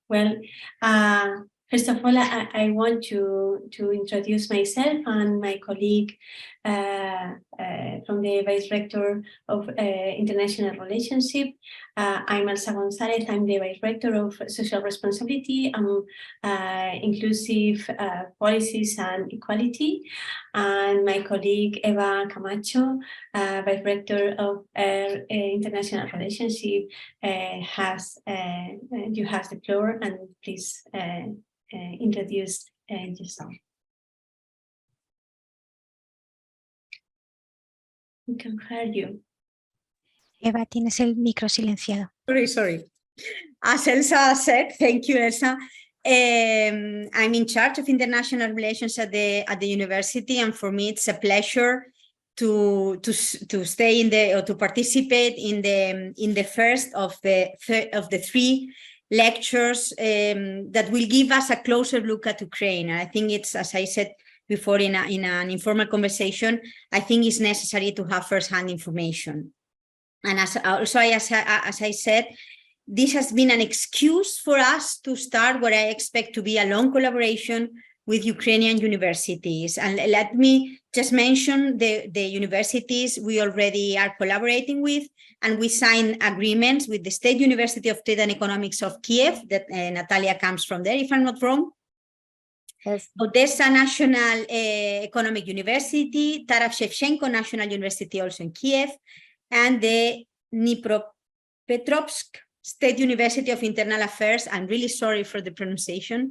Well, first of all, I want to introduce myself and my colleague from the Vice-Rector of International Relationship. I'm Elsa Gonzalez. I'm the Vice-Rector of Social Responsibility and Inclusive Policies and Equality. And my colleague, Eva Camacho, Vice-Rector of International Relationship, you have the floor, and please introduce yourself. We can hear you. Eva, tienes el micro silenciado. Sorry. As Elsa said, thank you, Elsa. I'm in charge of international relations at the university, and for me it's a pleasure to stay in the or to participate in the first of the three lectures that will give us a closer look at Ukraine. And I think it's, as I said before in an informal conversation, I think it's necessary to have first-hand information. And as I said, this has been an excuse for us to start what I expect to be a long collaboration with Ukrainian universities. And let me just mention the universities we already are collaborating with, and we signed agreements with the State University of Trade and Economics of Kyiv, that Natalia comes from there, if I'm not wrong. Yes. Odessa National Economic University, Taras Shevchenko National University also in Kyiv, and the Dnipropetrovsk State University of Internal Affairs. I'm really sorry for the pronunciation.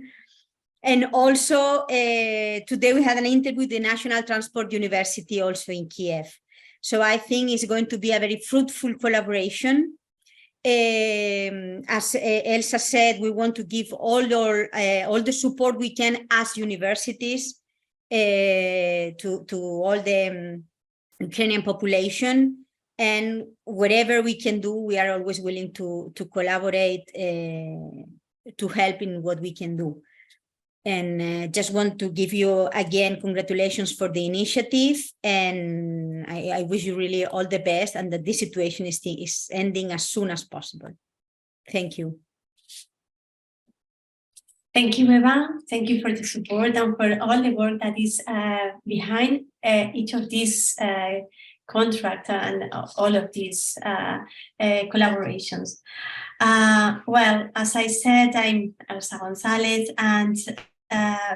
And also today we had an interview with the National Transport University also in Kyiv. So I think it's going to be a very fruitful collaboration. As Elsa said, we want to give all the support we can as universities to all the Ukrainian population. And whatever we can do, we are always willing to collaborate to help in what we can do. And just want to give you again congratulations for the initiative, and I wish you really all the best, and that this situation is ending as soon as possible. Thank you. Thank you, Eva. Thank you for the support and for all the work that is behind each of these contracts and all of these collaborations. Well, as I said, I'm Elsa Gonzalez, and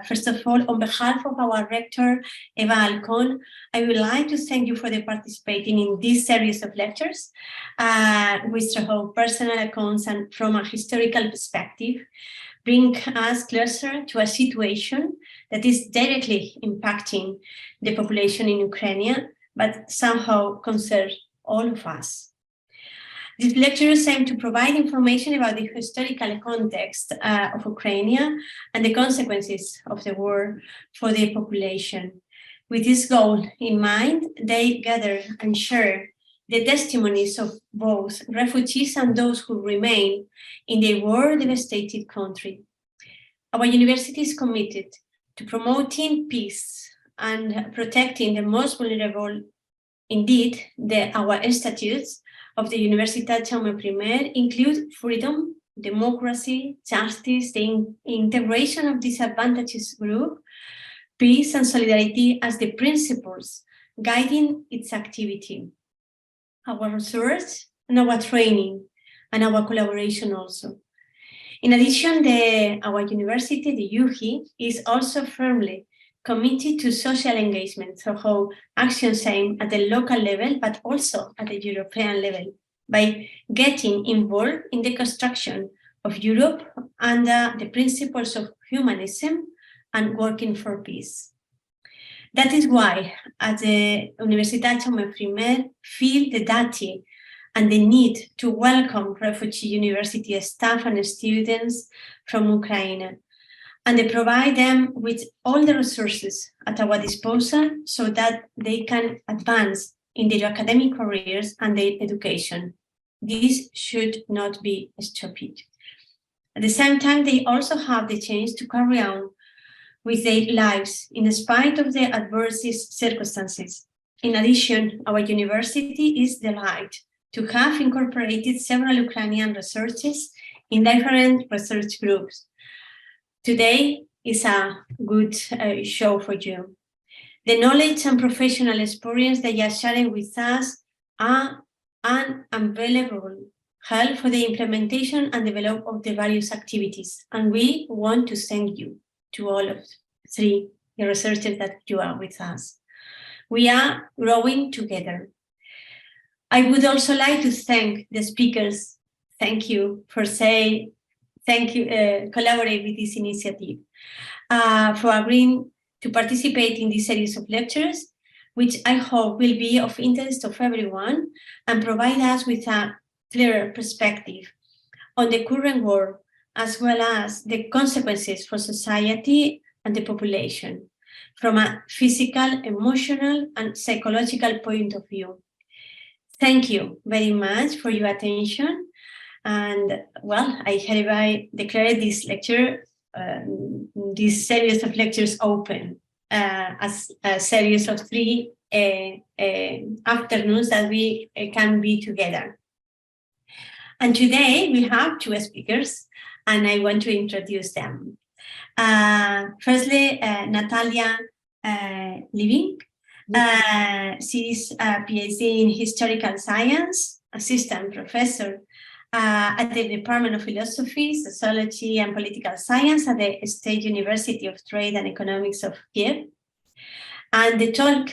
first of all, on behalf of our rector, Eva Alcon, I would like to thank you for participating in this series of lectures, which through personal accounts and from a historical perspective, bring us closer to a situation that is directly impacting the population in Ukraine, but somehow concerns all of us. These lectures aim to provide information about the historical context of Ukraine and the consequences of the war for the population. With this goal in mind, they gather and share the testimonies of both refugees and those who remain in the war-devastated country. Our university is committed to promoting peace and protecting the most vulnerable. Indeed, our statutes of the Universitat Jaume I include freedom, democracy, justice, the integration of disadvantaged groups, peace and solidarity as the principles guiding its activity, our research and our training, and our collaboration also. In addition, our university, the UHI, is also firmly committed to social engagement through actions aimed at the local level, but also at the European level, by getting involved in the construction of Europe under the principles of humanism and working for peace. That is why, at the Universitat Jaume I, feel the duty and the need to welcome refugee university staff and students from Ukraine, and they provide them with all the resources at our disposal so that they can advance in their academic careers and their education. This should not be stopped. At the same time, they also have the chance to carry on with their lives in spite of the adverse circumstances. In addition, our university is delighted to have incorporated several Ukrainian researchers in different research groups. Today is a good show for you. The knowledge and professional experience that you are sharing with us are an invaluable help for the implementation and development of the various activities. And we want to thank you to all of the researchers that you are with us. We are growing together. I would also like to thank the speakers. Thank you for saying, thank you, collaborate with this initiative, for agreeing to participate in this series of lectures, which I hope will be of interest of everyone and provide us with a clearer perspective on the current war, as well as the consequences for society and the population from a physical, emotional, and psychological point of view. Thank you very much for your attention. And well, I hereby declare this lecture, this series of lectures open as a series of 3 afternoons that we can be together. And today we have 2 speakers, and I want to introduce them. Firstly, Natalia Lytvyn. She is a PhD in Historical Science, assistant professor at the Department of Philosophy, Sociology, and Political Science at the State University of Trade and Economics of Kyiv. And the talk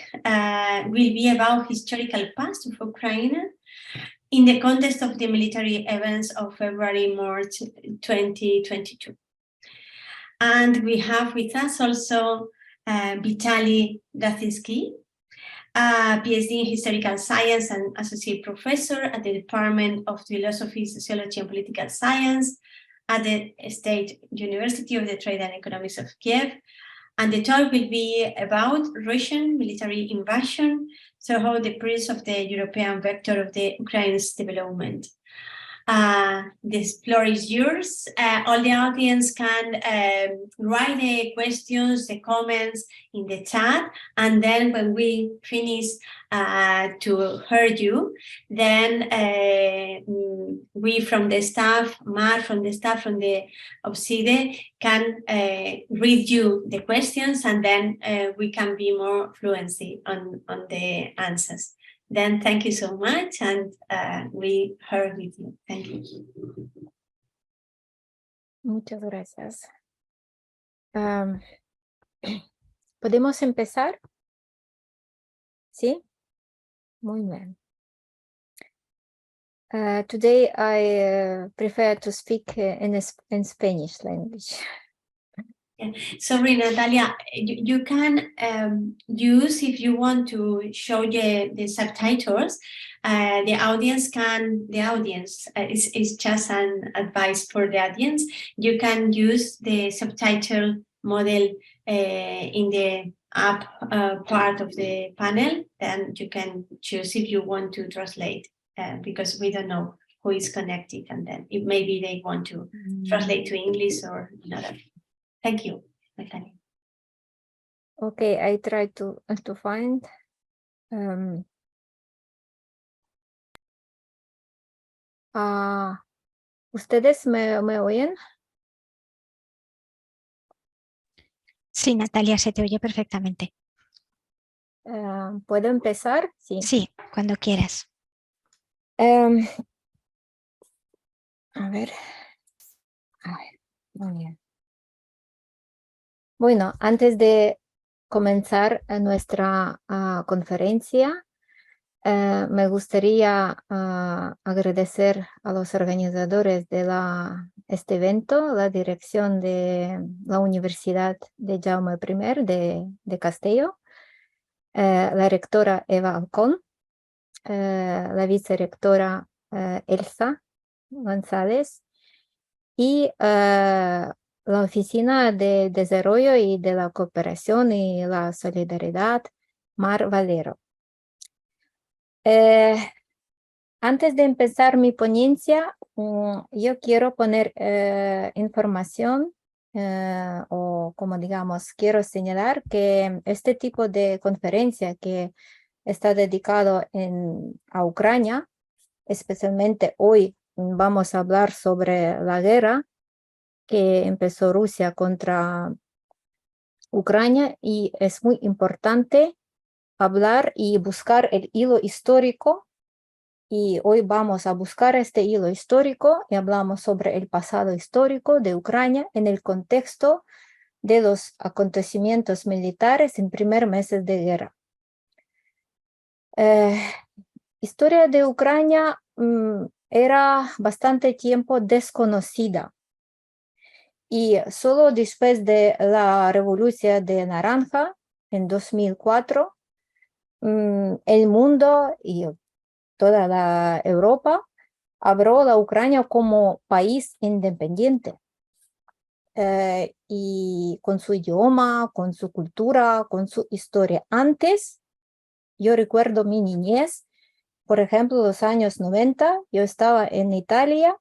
will be about historical past of Ukraine in the context of the military events of February-March 2022. And we have with us also Viktoriia Drobotun, PhD in Historical Science and Associate Professor at the Department of Philosophy, Sociology, and Political Science at the State University of the Trade and Economics of Kyiv. And the talk will be about Russian military invasion, so how the prince of the European vector of the Ukraine's development. This floor is yours. All the audience can write the questions, the comments in the chat, and then when we finish to hear you, then we from the staff, Mar from the staff from the OCDS can read you the questions, and then we can be more fluency on the answers. Then thank you so much, and we heard with you. Thank you. Muchas gracias. ¿Podemos empezar? ¿Sí? Muy bien. Today I prefer to speak in Spanish language. Yeah. Sorry, Natalia, you can use, if you want to show the subtitles, the audience is just an advice for the audience. You can use the subtitle model in the up part of the panel, then you can choose if you want to translate, because we don't know who is connected, and then maybe they want to translate to English or another. Thank you, Natalia. Okay, I try to find. ¿Ustedes me oyen? Sí, Natalia, se te oye perfectamente. ¿Puedo empezar? Sí. Sí, cuando quieras. A ver, muy bien. Bueno, antes de comenzar nuestra conferencia, me gustaría agradecer a los organizadores de este evento, la dirección de la Universidad de Jaume I de Castelló, la rectora Eva Alcón, la vicerectora Elsa González y la Oficina de Desarrollo y de la Cooperación y la Solidaridad, Mar Valero. Antes de empezar mi ponencia, yo quiero poner información o como digamos, quiero señalar que este tipo de conferencia que está dedicado a Ucrania, especialmente hoy vamos a hablar sobre la guerra que empezó Rusia contra Ucrania y es muy importante hablar y buscar el hilo histórico. Y hoy vamos a buscar este hilo histórico y hablamos sobre el pasado histórico de Ucrania en el contexto de los acontecimientos militares en primeros meses de guerra. Historia de Ucrania era bastante tiempo desconocida y solo después de la Revolución de Naranja en 2004 el mundo y toda la Europa abrió a Ucrania como país independiente y con su idioma, con su cultura, con su historia. Antes, yo recuerdo mi niñez, por ejemplo, los años 90, yo estaba en Italia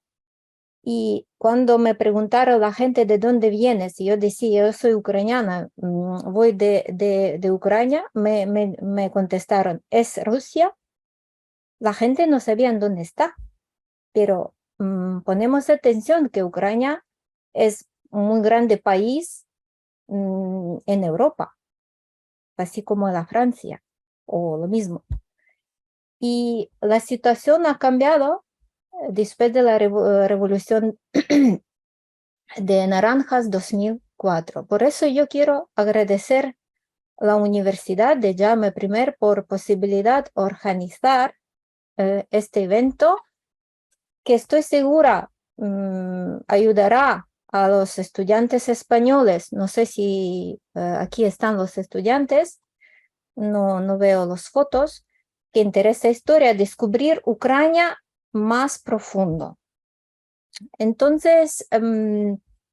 y cuando me preguntaron la gente de dónde vienes, y yo decía, yo soy ucraniana, voy de Ucrania, me contestaron, ¿es Rusia? La gente no sabía en dónde está, pero ponemos atención que Ucrania es un muy grande país en Europa, así como la Francia, o lo mismo. Y la situación ha cambiado después de la Revolución de Naranjas 2004. Por eso yo quiero agradecer a la Universidad de Jaume I por posibilidad de organizar este evento, que estoy segura ayudará a los estudiantes españoles. No sé si aquí están los estudiantes, no veo las fotos, que interesa historia, descubrir Ucrania más profundo. Entonces,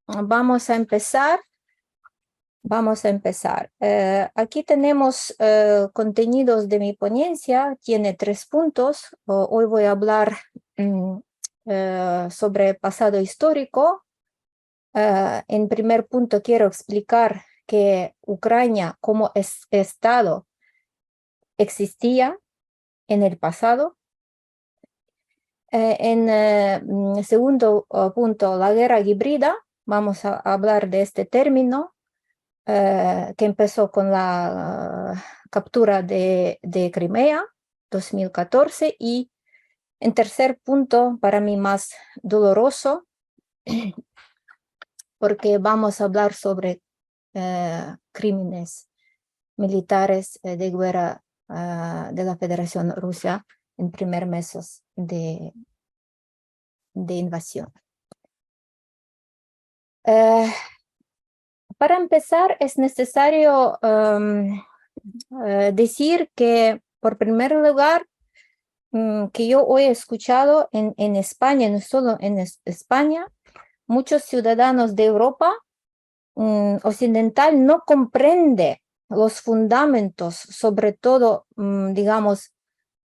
vamos a empezar. Aquí tenemos contenidos de mi ponencia, tiene 3 puntos. Hoy voy a hablar sobre pasado histórico. En primer punto quiero explicar que Ucrania como Estado existía en el pasado. En segundo punto, la guerra híbrida. Vamos a hablar de este término que empezó con la captura de Crimea 2014 y en tercer punto, para mí más doloroso, porque vamos a hablar sobre crímenes militares de guerra de la Federación Rusa en primeros meses de invasión. Para empezar, es necesario decir que, por primer lugar, que yo hoy he escuchado en España, no solo en España, muchos ciudadanos de Europa occidental no comprenden los fundamentos, sobre todo, digamos,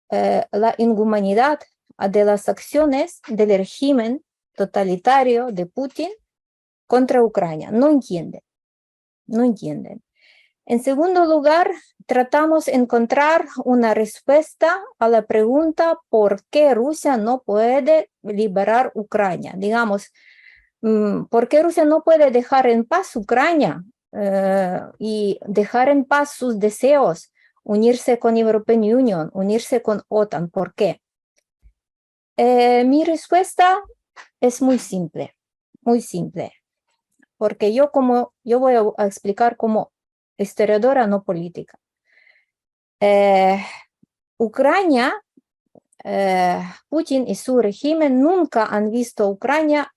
la inhumanidad de las acciones del régimen totalitario de Putin contra Ucrania. No entienden. En segundo lugar, tratamos de encontrar una respuesta a la pregunta por qué Rusia no puede liberar Ucrania. Digamos, ¿por qué Rusia no puede dejar en paz Ucrania y dejar en paz sus deseos, unirse con European Union, unirse con OTAN? ¿Por qué? Mi respuesta es muy simple, porque yo voy a explicar como historiadora, no política. Ucrania, Putin y su régimen nunca han visto a Ucrania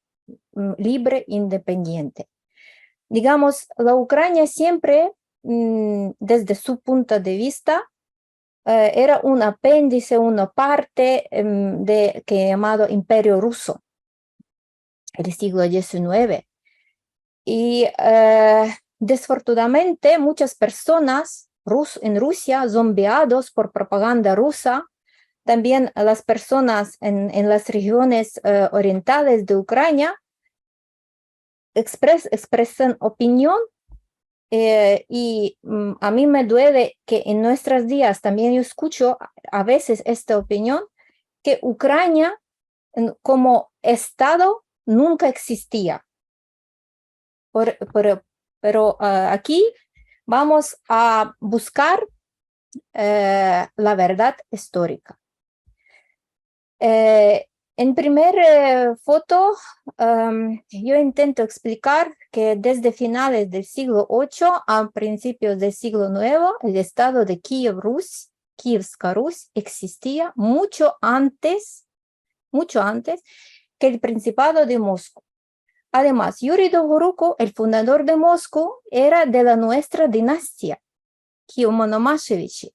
libre, independiente. Digamos, la Ucrania siempre, desde su punto de vista, era un apéndice, una parte que llamado Imperio Ruso, el siglo XIX. Y desafortunadamente muchas personas en Rusia, zombiados por propaganda rusa, también las personas en las regiones orientales de Ucrania, expresan opinión y a mí me duele que en nuestros días también yo escucho a veces esta opinión, que Ucrania como Estado nunca existía. Pero aquí vamos a buscar la verdad histórica. En primera foto, yo intento explicar que desde finales del siglo VIII a principios del siglo IX, el estado de Kyiv, Kievska Rus, existía mucho antes que el Principado de Moscú. Además, Yuri Dolgorukov, el fundador de Moscú, era de la nuestra dinastía, Kiev-Monomashevich.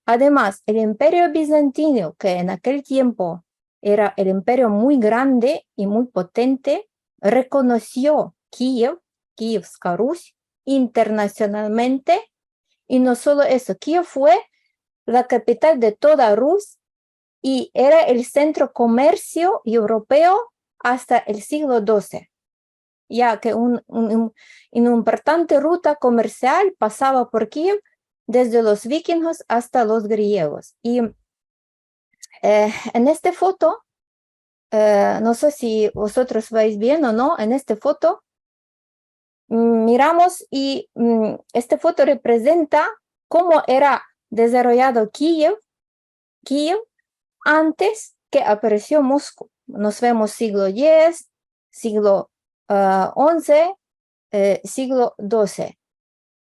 Además, el imperio bizantino, que en aquel tiempo era el imperio muy grande y muy potente, reconoció Kievska Rus, internacionalmente, y no solo eso, Kiev fue la capital de toda Rus y era el centro comercio europeo hasta el siglo XII, ya que una importante ruta comercial pasaba por Kiev desde los vikingos hasta los griegos. Y en esta foto, no sé si vosotros veis bien o no, en esta foto miramos y esta foto representa cómo era desarrollado Kiev antes que apareció Moscú. Nos vemos siglo X, siglo XI, siglo XII.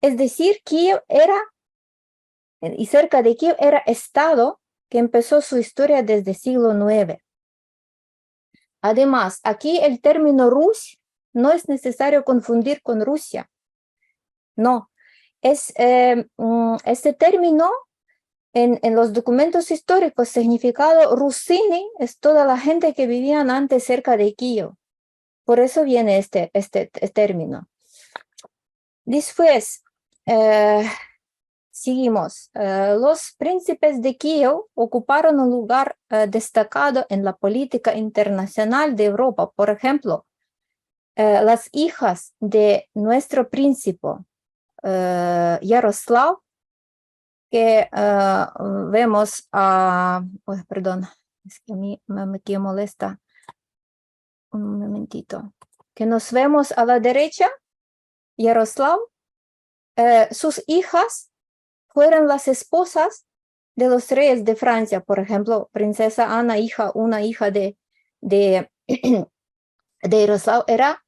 Es decir, Kiev era, y cerca de Kiev era estado que empezó su historia desde siglo IX. Además, aquí el término Rus no es necesario confundir con Rusia. No, este término en los documentos históricos, significado Rusini es toda la gente que vivían antes cerca de Kiev. Por eso viene este término. Después, seguimos. Los príncipes de Kiev ocuparon un lugar destacado en la política internacional de Europa. Por ejemplo, las hijas de nuestro príncipe Yaroslav, que vemos perdón, es que a mí me molesta. Un momentito. Que nos vemos a la derecha, Yaroslav, sus hijas fueron las esposas de los reyes de Francia. Por ejemplo, princesa Ana, una hija de Yaroslav, era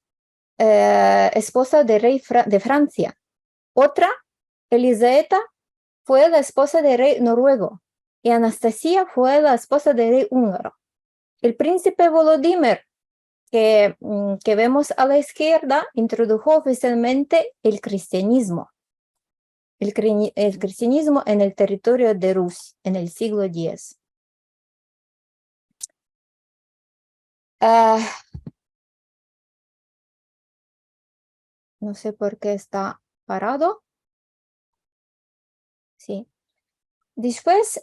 esposa del rey de Francia. Otra, Elisabetta, fue la esposa del rey noruego, y Anastasia fue la esposa del rey húngaro. El príncipe Volodymyr, que vemos a la izquierda, introdujo oficialmente el cristianismo. El cristianismo en el territorio de Rus en el siglo X. No sé por qué está parado. Sí. Después,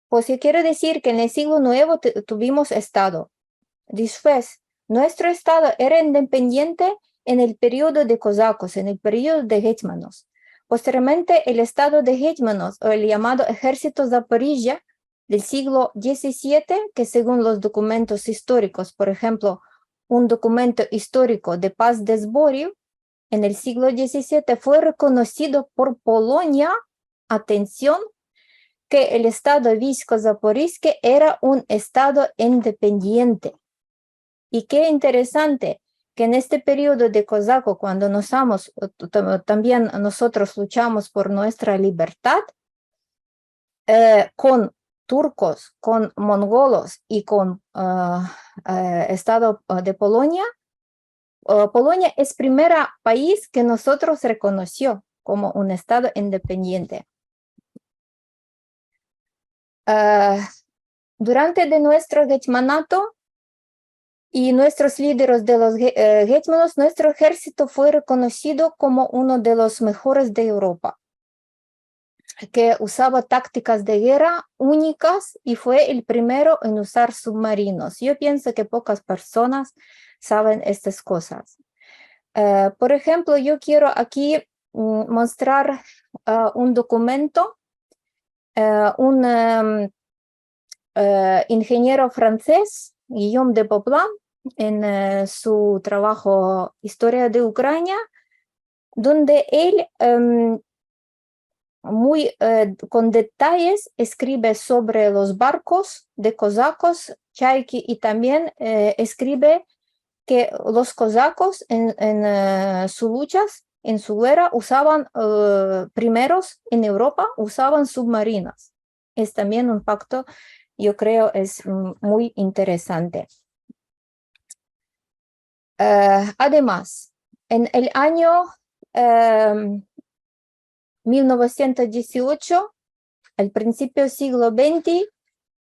pues yo quiero decir que en el siglo IX tuvimos Estado. Después, nuestro Estado era independiente en el periodo de cosacos, en el periodo de hetmanos. Posteriormente, el Estado de hetmanos, o el llamado Ejército Zaporilla del siglo XVII, que según los documentos históricos, por ejemplo, un documento histórico de paz de Zboril, en el siglo XVII fue reconocido por Polonia, atención, que el Estado Visco-Zaporizque era un Estado independiente. Y qué interesante que en este periodo de cosaco, cuando también nosotros luchamos por nuestra libertad, con turcos, con mongolos y con Estado de Polonia, Polonia es el primer país que nosotros reconoció como un Estado independiente. Durante de nuestro hetmanato y nuestros líderes de los hetmanos, nuestro ejército fue reconocido como uno de los mejores de Europa, que usaba tácticas de guerra únicas y fue el primero en usar submarinos. Yo pienso que pocas personas saben estas cosas. Por ejemplo, yo quiero aquí mostrar un documento, un ingeniero francés Guillaume de Poplin en su trabajo Historia de Ucrania, donde él con detalles escribe sobre los barcos de cosacos, chayki, y también escribe que los cosacos en sus luchas, en su guerra, usaban primeros en Europa, usaban submarinas. Es también un pacto, yo creo, es muy interesante. Además, en el año 1918, al principio del siglo XX,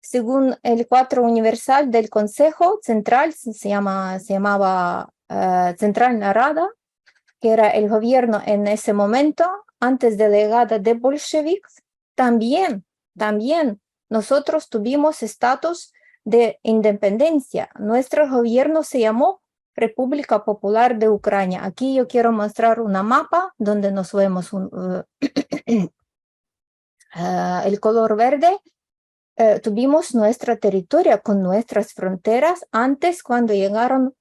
según el cuadro universal del Consejo Central, se llamaba Central Narada, que era el gobierno en ese momento, antes de la llegada de bolcheviques, también nosotros tuvimos estatus de independencia. Nuestro gobierno se llamó República Popular de Ucrania. Aquí yo quiero mostrar una mapa donde nos vemos el color verde. Tuvimos nuestra territorio con nuestras fronteras antes cuando llegaron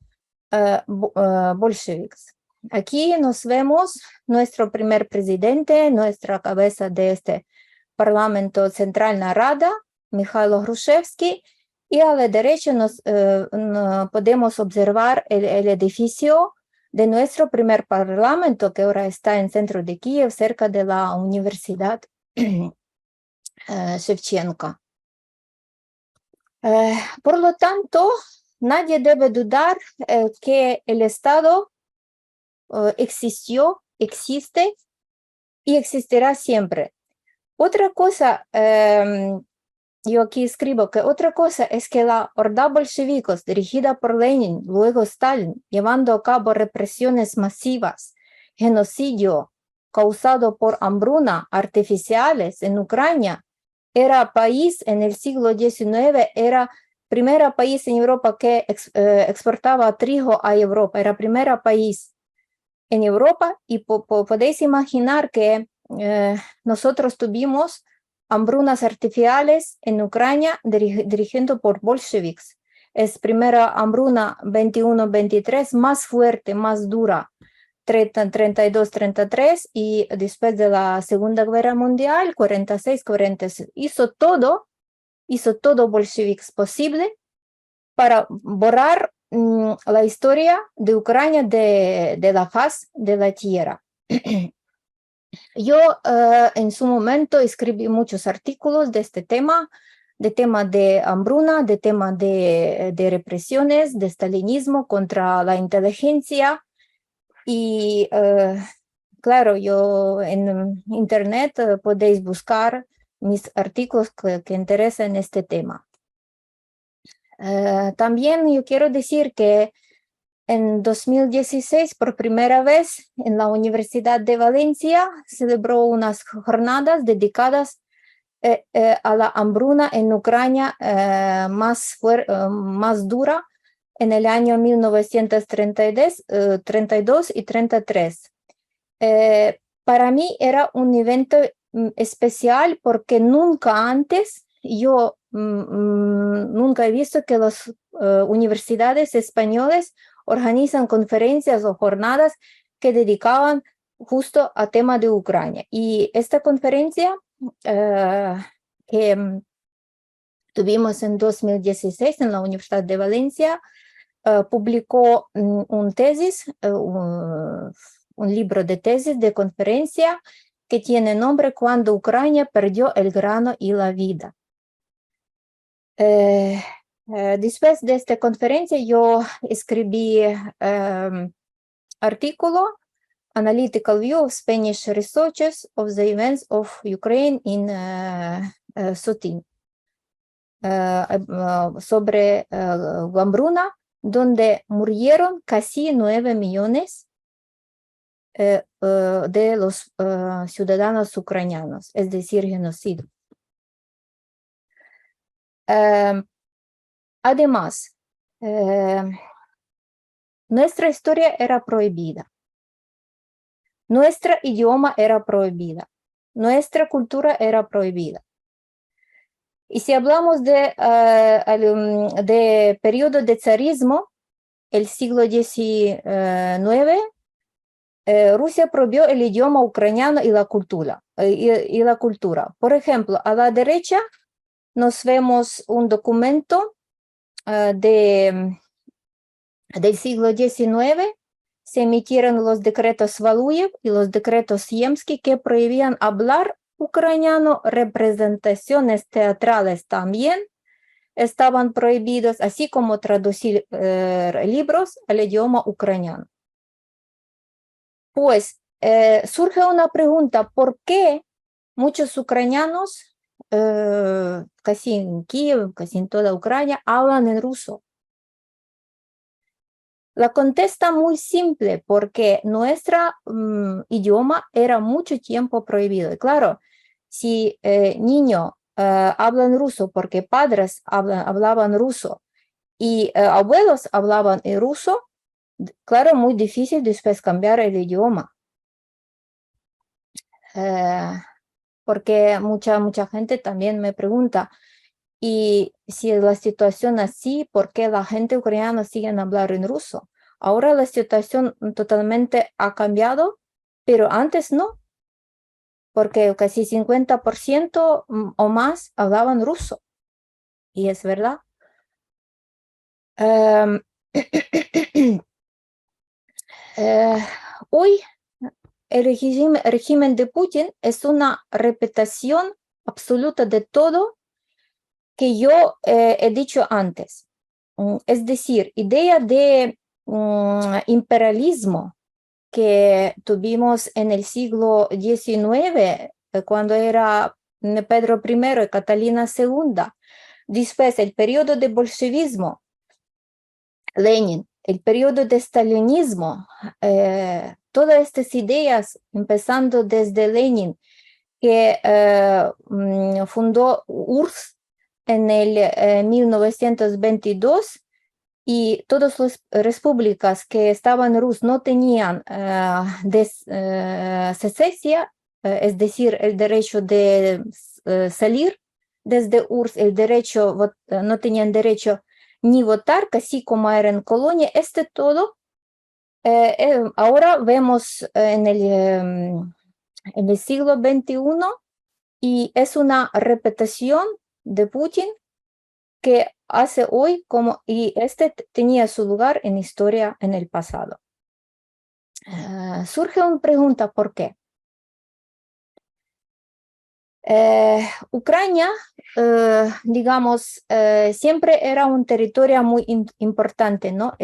bolcheviques. Aquí nos vemos nuestro primer presidente, nuestra cabeza de este Parlamento Central Narada, Mikhailo Hrushevsky, y a la derecha podemos observar el edificio de nuestro primer parlamento, que ahora está en el centro de Kyiv, cerca de la Universidad Shevchenko. Por lo tanto, nadie debe dudar que el Estado existió, existe y existirá siempre. Otra cosa, yo aquí escribo que otra cosa es que la horda bolcheviques dirigida por Lenin, luego Stalin, llevando a cabo represiones masivas, genocidio causado por hambruna artificiales en Ucrania, era país en el siglo XIX, era primer país en Europa que exportaba trigo a Europa, era primer país en Europa, y podéis imaginar que nosotros tuvimos hambrunas artificiales en Ucrania dirigiendo por bolcheviques. Es primera hambruna 21-23, más fuerte, más dura, 32-33, y después de la Segunda Guerra Mundial, 46-46. Hizo todo bolcheviques posible para borrar la historia de Ucrania de la faz de la tierra. Yo en su momento escribí muchos artículos de este tema, de hambruna, de tema de represiones, de stalinismo contra la inteligencia, y claro, yo en internet podéis buscar mis artículos que interesan este tema. También yo quiero decir que en 2016, por primera vez, en la Universidad de Valencia, celebró unas jornadas dedicadas a la hambruna en Ucrania más dura en el año 1932 y 33. Para mí era un evento especial porque nunca antes yo nunca he visto que las universidades españolas organizan conferencias o jornadas que dedicaban justo a tema de Ucrania. Y esta conferencia que tuvimos en 2016 en la Universidad de Valencia, publicó un libro de tesis de conferencia que tiene nombre Cuando Ucrania perdió el grano y la vida. Después de esta conferencia yo escribí artículo Analytical View of Spanish Researchers of the Events of Ukraine in Sotin sobre hambruna, donde murieron casi 9 millones de los ciudadanos ucranianos, es decir, genocidio. Además, nuestra historia era prohibida, nuestro idioma era prohibida, nuestra cultura era prohibida. Y si hablamos de periodo de zarismo, el siglo XIX, Rusia prohibió el idioma ucraniano y la cultura. Por ejemplo, a la derecha nos vemos un documento del siglo XIX. Se emitieron los decretos Valuyev y los decretos Yemsky que prohibían hablar ucraniano. Representaciones teatrales también estaban prohibidos, así como traducir libros al idioma ucraniano. Pues surge una pregunta: ¿por qué muchos ucranianos, casi en Kyiv, casi en toda Ucrania, hablan en ruso? La contesta muy simple: porque nuestro idioma era mucho tiempo prohibido. Y claro, si niños hablan ruso porque padres hablaban ruso y abuelos hablaban en ruso, claro, muy difícil después cambiar el idioma. Porque mucha gente también me pregunta, y si la situación así, ¿por qué la gente ucraniana sigue hablando en ruso? Ahora la situación totalmente ha cambiado, pero antes no, porque casi 50% o más hablaban ruso, y es verdad. Hoy el régimen de Putin es una repetición absoluta de todo que yo he dicho antes. Es decir, idea de imperialismo que tuvimos en el siglo XIX, cuando era Pedro I y Catalina II, después el periodo de bolchevismo, Lenin, el periodo de stalinismo, todas estas ideas, empezando desde Lenin, que fundó URSS en el 1922, y todas las repúblicas que estaban en Rusia no tenían secesión, es decir, el derecho de salir desde URSS, el derecho, no tenían derecho ni votar, casi como era en colonia. Todo ahora vemos en el siglo XXI, y es una repetición de Putin que hace hoy como, y tenía su lugar en historia en el pasado. Surge una pregunta: ¿por qué? Ucrania, digamos, siempre era un territorio muy importante, ¿no?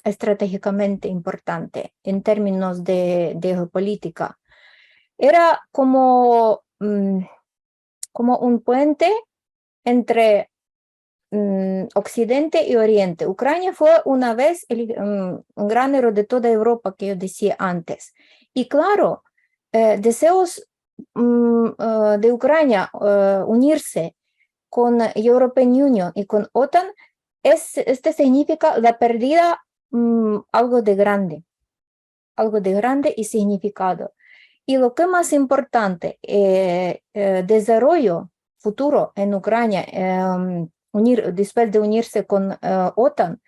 Estratégicamente importante en términos de geopolítica. Era como un puente entre Occidente y Oriente. Ucrania fue una vez un granero de toda Europa, que yo decía antes. Y claro, deseos de Ucrania unirse con European Union y con OTAN, significa la pérdida algo de grande y significado. Y lo que más importante, desarrollo futuro en Ucrania, después de unirse con OTAN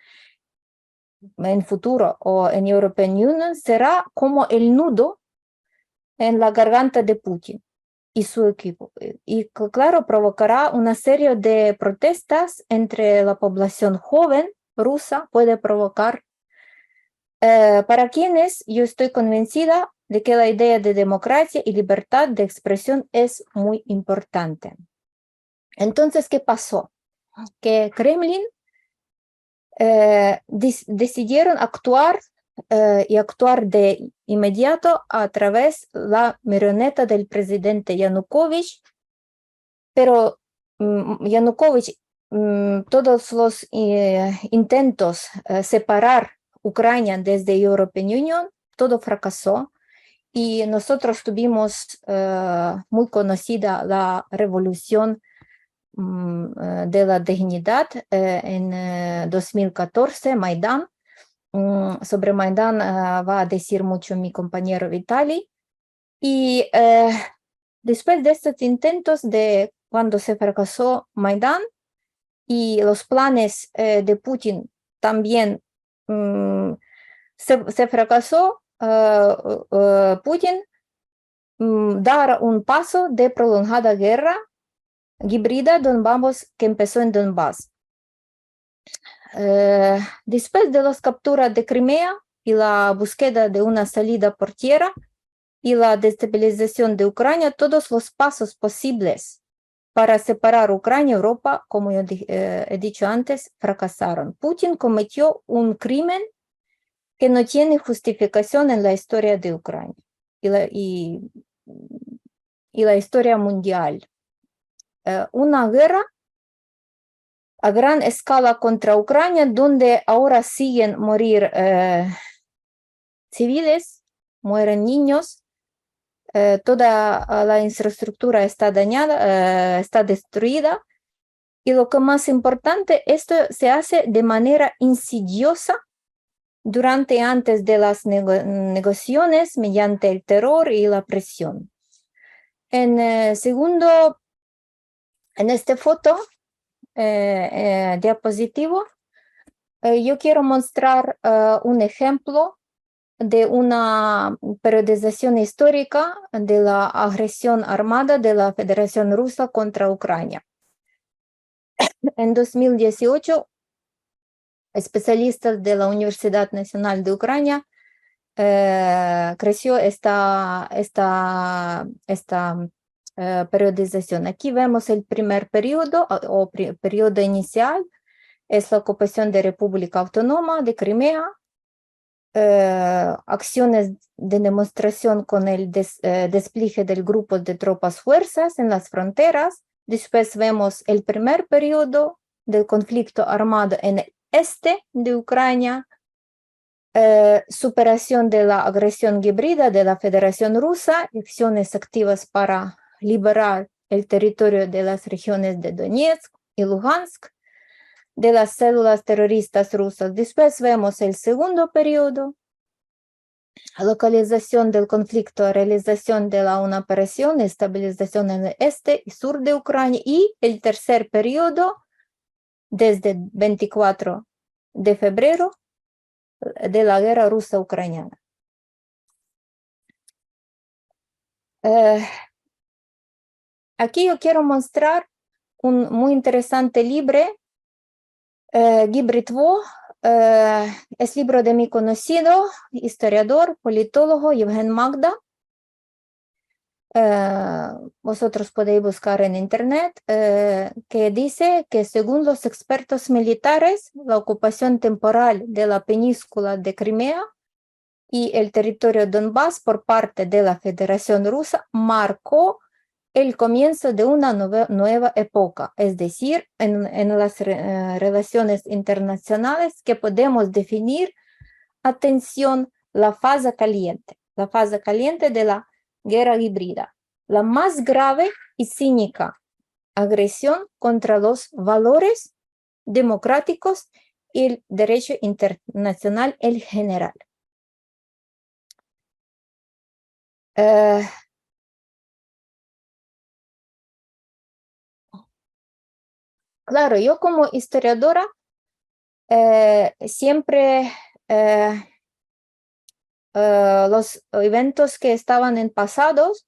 en futuro o en European Union, será como el nudo en la garganta de Putin y su equipo. Y claro, provocará una serie de protestas entre la población joven rusa, puede provocar, para quienes yo estoy convencida de que la idea de democracia y libertad de expresión es muy importante. Entonces, ¿qué pasó? Que Kremlin decidieron actuar y actuar de inmediato a través de la marioneta del presidente Yanukovych, pero Yanukovych, todos los intentos separar Ucrania desde European Union, todo fracasó, y nosotros tuvimos muy conocida la revolución de la dignidad en 2014, Maidán. Sobre Maidán va a decir mucho mi compañero Vitaly. Y después de estos intentos de cuando se fracasó Maidán y los planes de Putin también se fracasó, Putin dar un paso de prolongada guerra híbrida que empezó en Donbass. Después de las capturas de Crimea y la búsqueda de una salida por tierra y la destabilización de Ucrania, todos los pasos posibles para separar Ucrania y Europa, como yo he dicho antes, fracasaron. Putin cometió un crimen que no tiene justificación en la historia de Ucrania y la historia mundial. Una guerra a gran escala contra Ucrania, donde ahora siguen morir civiles, mueren niños, toda la infraestructura está dañada, está destruida, y lo que más importante, esto se hace de manera insidiosa antes de las negociaciones mediante el terror y la presión. En esta foto, diapositivo, yo quiero mostrar un ejemplo de una periodización histórica de la agresión armada de la Federación Rusa contra Ucrania. En 2018, especialistas de la Universidad Nacional de Ucrania creció esta periodización. Aquí vemos el primer periodo o periodo inicial, es la ocupación de República Autónoma de Crimea, acciones de demostración con el despliegue del grupo de tropas fuerzas en las fronteras. Después vemos el primer periodo del conflicto armado en el este de Ucrania, superación de la agresión híbrida de la Federación Rusa, acciones activas para liberar el territorio de las regiones de Donetsk y Lugansk de las células terroristas rusas. Después vemos el segundo periodo, localización del conflicto, realización de una operación, estabilización en el este y sur de Ucrania, y el tercer periodo, desde 24 de febrero, de la guerra rusa-ucraniana. Aquí yo quiero mostrar un muy interesante libro, Гибридво, es libro de mi conocido historiador, politólogo, Евген Magda. Vosotros podéis buscar en internet, que dice que según los expertos militares, la ocupación temporal de la península de Crimea y el territorio Donbass por parte de la Federación Rusa marcó el comienzo de una nueva época, es decir, en las relaciones internacionales que podemos definir, atención, la fase caliente de la guerra híbrida, la más grave y cínica agresión contra los valores democráticos y el derecho internacional en general. Claro, yo como historiadora siempre los eventos que estaban en pasados,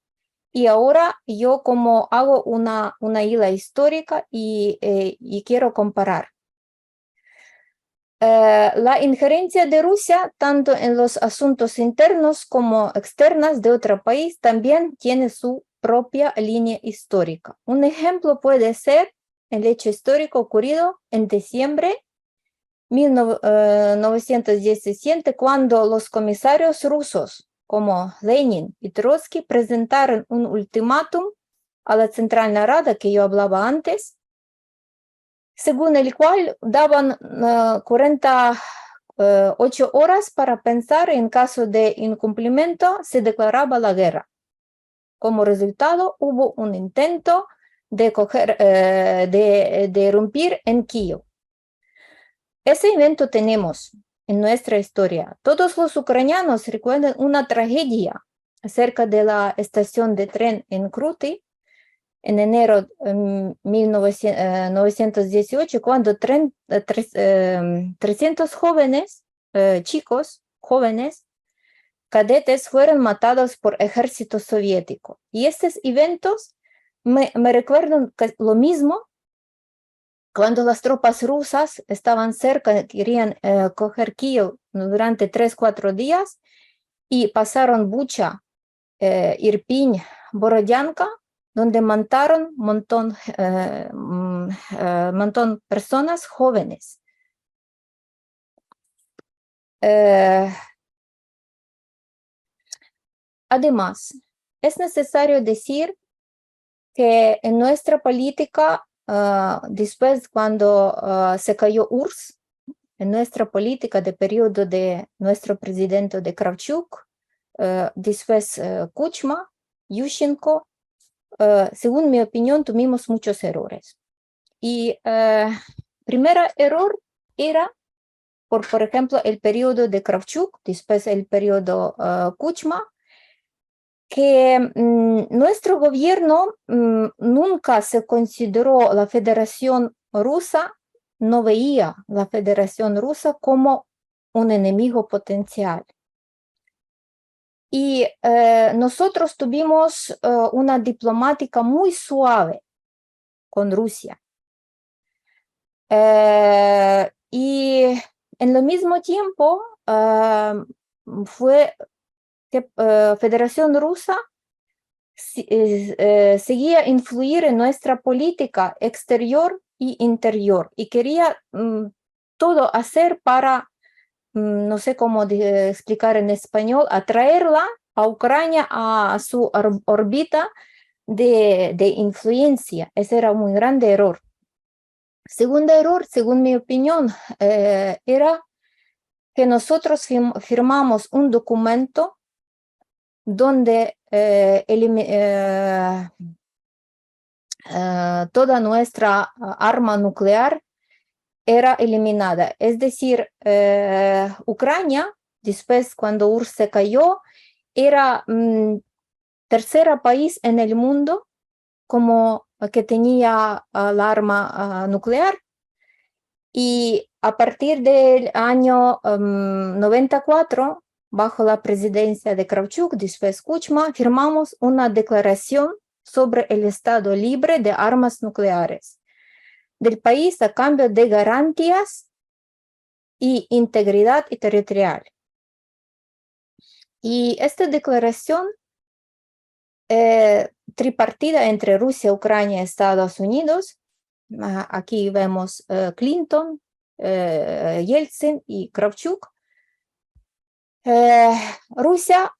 y ahora yo como hago una hila histórica y quiero comparar. La injerencia de Rusia, tanto en los asuntos internos como externos de otro país, también tiene su propia línea histórica. Un ejemplo puede ser el hecho histórico ocurrido en diciembre de 1917, cuando los comisarios rusos como Lenin y Trotsky presentaron un ultimátum a la Central Rada que yo hablaba antes, según el cual daban 48 horas para pensar, y en caso de incumplimiento se declaraba la guerra. Como resultado, hubo un intento de irrumpir en Kyiv. Ese evento tenemos en nuestra historia. Todos los ucranianos recuerdan una tragedia cerca de la estación de tren en Kruty, en enero de 1918, cuando 300 jóvenes, chicos jóvenes, cadetes fueron matados por ejército soviético. Y estos eventos me recuerdan lo mismo cuando las tropas rusas estaban cerca, querían coger Kyiv durante 3-4 días y pasaron Bucha, Irpin, Borodyanka, donde mataron montón personas jóvenes. Además, es necesario decir que en nuestra política, después cuando se cayó URSS, en nuestra política de periodo de nuestro presidente de Kravchuk, después Kuchma, Yushchenko, según mi opinión, tuvimos muchos errores. Y primer error era, por ejemplo, el periodo de Kravchuk, después el periodo Kuchma, que nuestro gobierno nunca se consideró la Federación Rusa, no veía la Federación Rusa como un enemigo potencial. Y nosotros tuvimos una diplomática muy suave con Rusia. Y en lo mismo tiempo fue que Federación Rusa seguía influir en nuestra política exterior y interior y quería todo hacer para, no sé cómo explicar en español, atraerla a Ucrania a su órbita de influencia. Ese era un muy grande error. Segundo error, según mi opinión, era que nosotros firmamos un documento donde toda nuestra arma nuclear era eliminada. Es decir, Ucrania, después cuando URSS se cayó, era tercer país en el mundo como que tenía la arma nuclear. Y a partir del año 94, bajo la presidencia de Kravchuk, después Kuchma, firmamos una declaración sobre el estado libre de armas nucleares del país a cambio de garantías y integridad territorial. Y esta declaración tripartida entre Rusia, Ucrania y Estados Unidos, aquí vemos Clinton, Yeltsin y Kravchuk. Rusia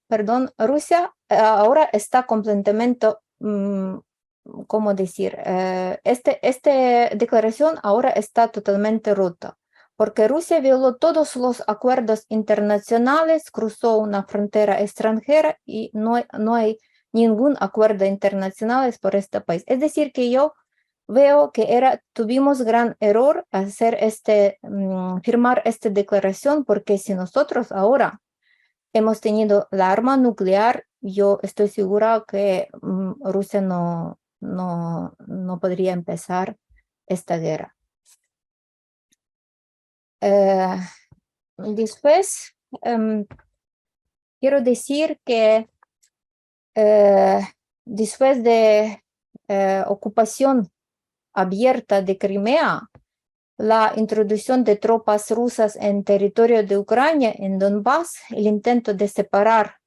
ahora está completamente, ¿cómo decir? Esta declaración ahora está totalmente rota, porque Rusia violó todos los acuerdos internacionales, cruzó una frontera extranjera y no hay ningún acuerdo internacional por este país. Es decir, que yo veo que tuvimos gran error hacer firmar esta declaración, porque si nosotros ahora hemos tenido la arma nuclear, yo estoy segura que Rusia no podría empezar esta guerra. Después, quiero decir que después de ocupación abierta de Crimea, la introducción de tropas rusas en territorio de Ucrania, en Donbass, el intento de separar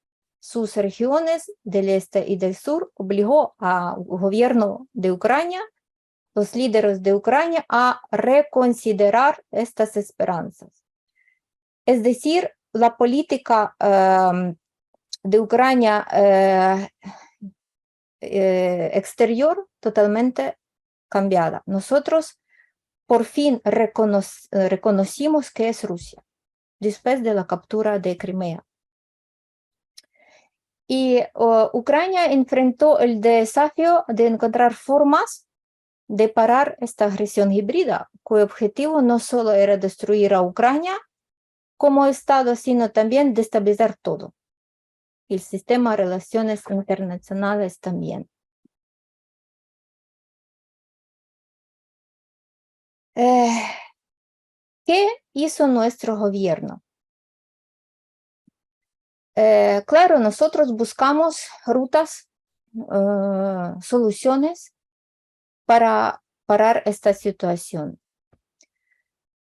sus regiones del este y del sur, obligó al gobierno de Ucrania, los líderes de Ucrania, a reconsiderar estas esperanzas. Es decir, la política de Ucrania exterior totalmente cambiada. Nosotros por fin reconocimos que es Rusia, después de la captura de Crimea. Y Ucrania enfrentó el desafío de encontrar formas de parar esta agresión híbrida, cuyo objetivo no solo era destruir a Ucrania como Estado, sino también destabilizar todo. El sistema de relaciones internacionales también. ¿Qué hizo nuestro gobierno? Claro, nosotros buscamos rutas, soluciones para parar esta situación.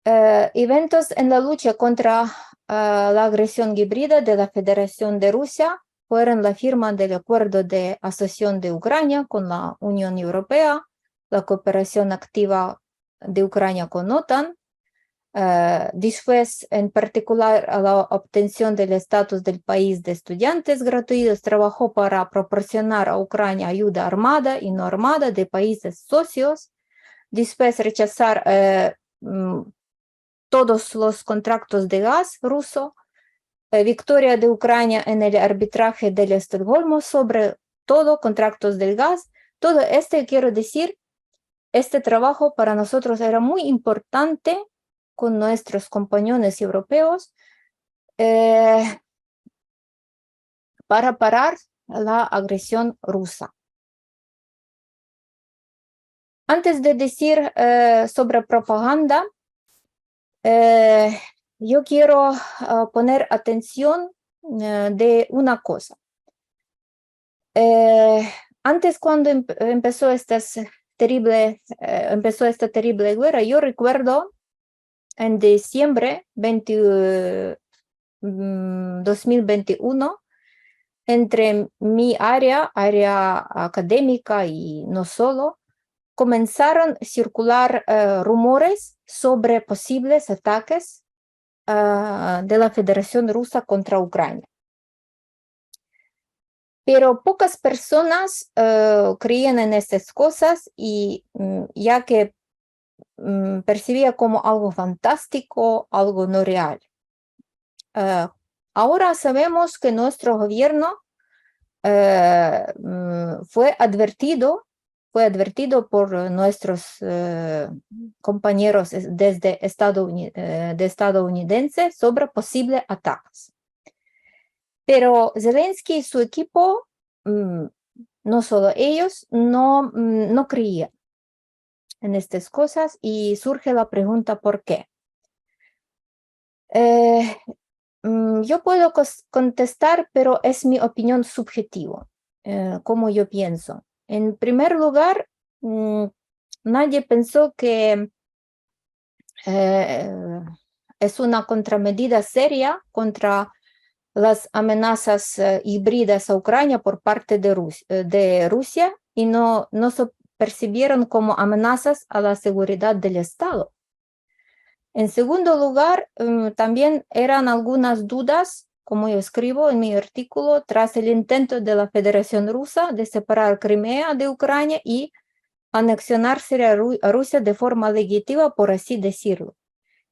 Eventos en la lucha contra la agresión híbrida de la Federación de Rusia fueron la firma del acuerdo de asociación de Ucrania con la Unión Europea, la cooperación activa de Ucrania con OTAN, después en particular a la obtención del estatus del país de estudiantes gratuitos, trabajó para proporcionar a Ucrania ayuda armada y no armada de países socios, después rechazar todos los contratos de gas ruso, victoria de Ucrania en el arbitraje del Estocolmo sobre todo contratos del gas. Todo quiero decir, este trabajo para nosotros era muy importante con nuestros compañeros europeos para parar la agresión rusa. Antes de decir sobre propaganda, yo quiero poner atención de una cosa. Antes cuando empezó esta terrible guerra, yo recuerdo en diciembre 2021, entre mi área académica y no solo, comenzaron a circular rumores sobre posibles ataques de la Federación Rusa contra Ucrania. Pero pocas personas creían en estas cosas y ya que percibía como algo fantástico, algo no real. Ahora sabemos que nuestro gobierno fue advertido por nuestros compañeros desde estadounidense sobre posibles ataques. Pero Zelensky y su equipo, no solo ellos, no creían en estas cosas y surge la pregunta ¿por qué? Yo puedo contestar, pero es mi opinión subjetiva, como yo pienso. En primer lugar, nadie pensó que es una contramedida seria contra las amenazas híbridas a Ucrania por parte de Rusia y no se percibieron como amenazas a la seguridad del Estado. En segundo lugar, también eran algunas dudas, como yo escribo en mi artículo, tras el intento de la Federación Rusa de separar Crimea de Ucrania y anexionarse a Rusia de forma legítima, por así decirlo.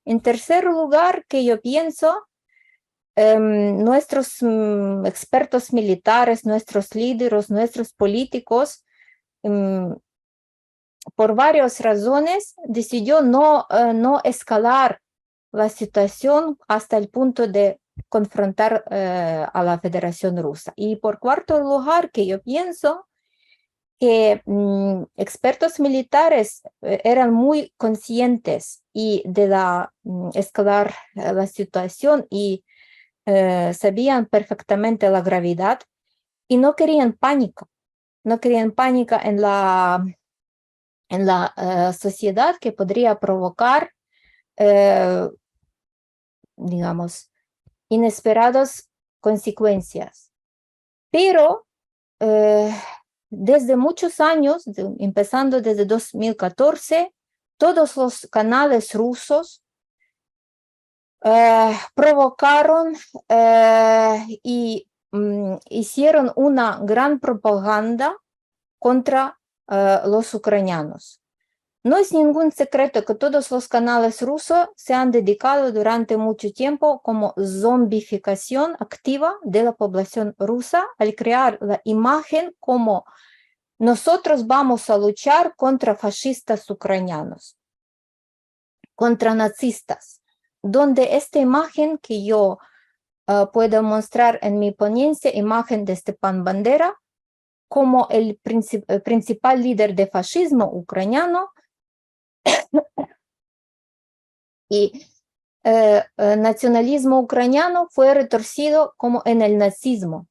En tercer lugar, que yo pienso, nuestros expertos militares, nuestros líderes, nuestros políticos, por varias razones, decidió no escalar la situación hasta el punto de confrontar a la Federación Rusa. Y por cuarto lugar, que yo pienso que expertos militares eran muy conscientes de escalar la situación y sabían perfectamente la gravedad y no querían pánico en la sociedad que podría provocar, digamos, inesperadas consecuencias. Pero desde muchos años, empezando desde 2014, todos los canales rusos provocaron y hicieron una gran propaganda contra los ucranianos. No es ningún secreto que todos los canales rusos se han dedicado durante mucho tiempo como zombificación activa de la población rusa al crear la imagen como nosotros vamos a luchar contra fascistas ucranianos, contra nazistas, donde esta imagen que yo puedo mostrar en mi ponencia, imagen de Stepan Bandera, como el principal líder de fascismo ucraniano, Y nacionalismo ucraniano fue retorcido como en el nazismo.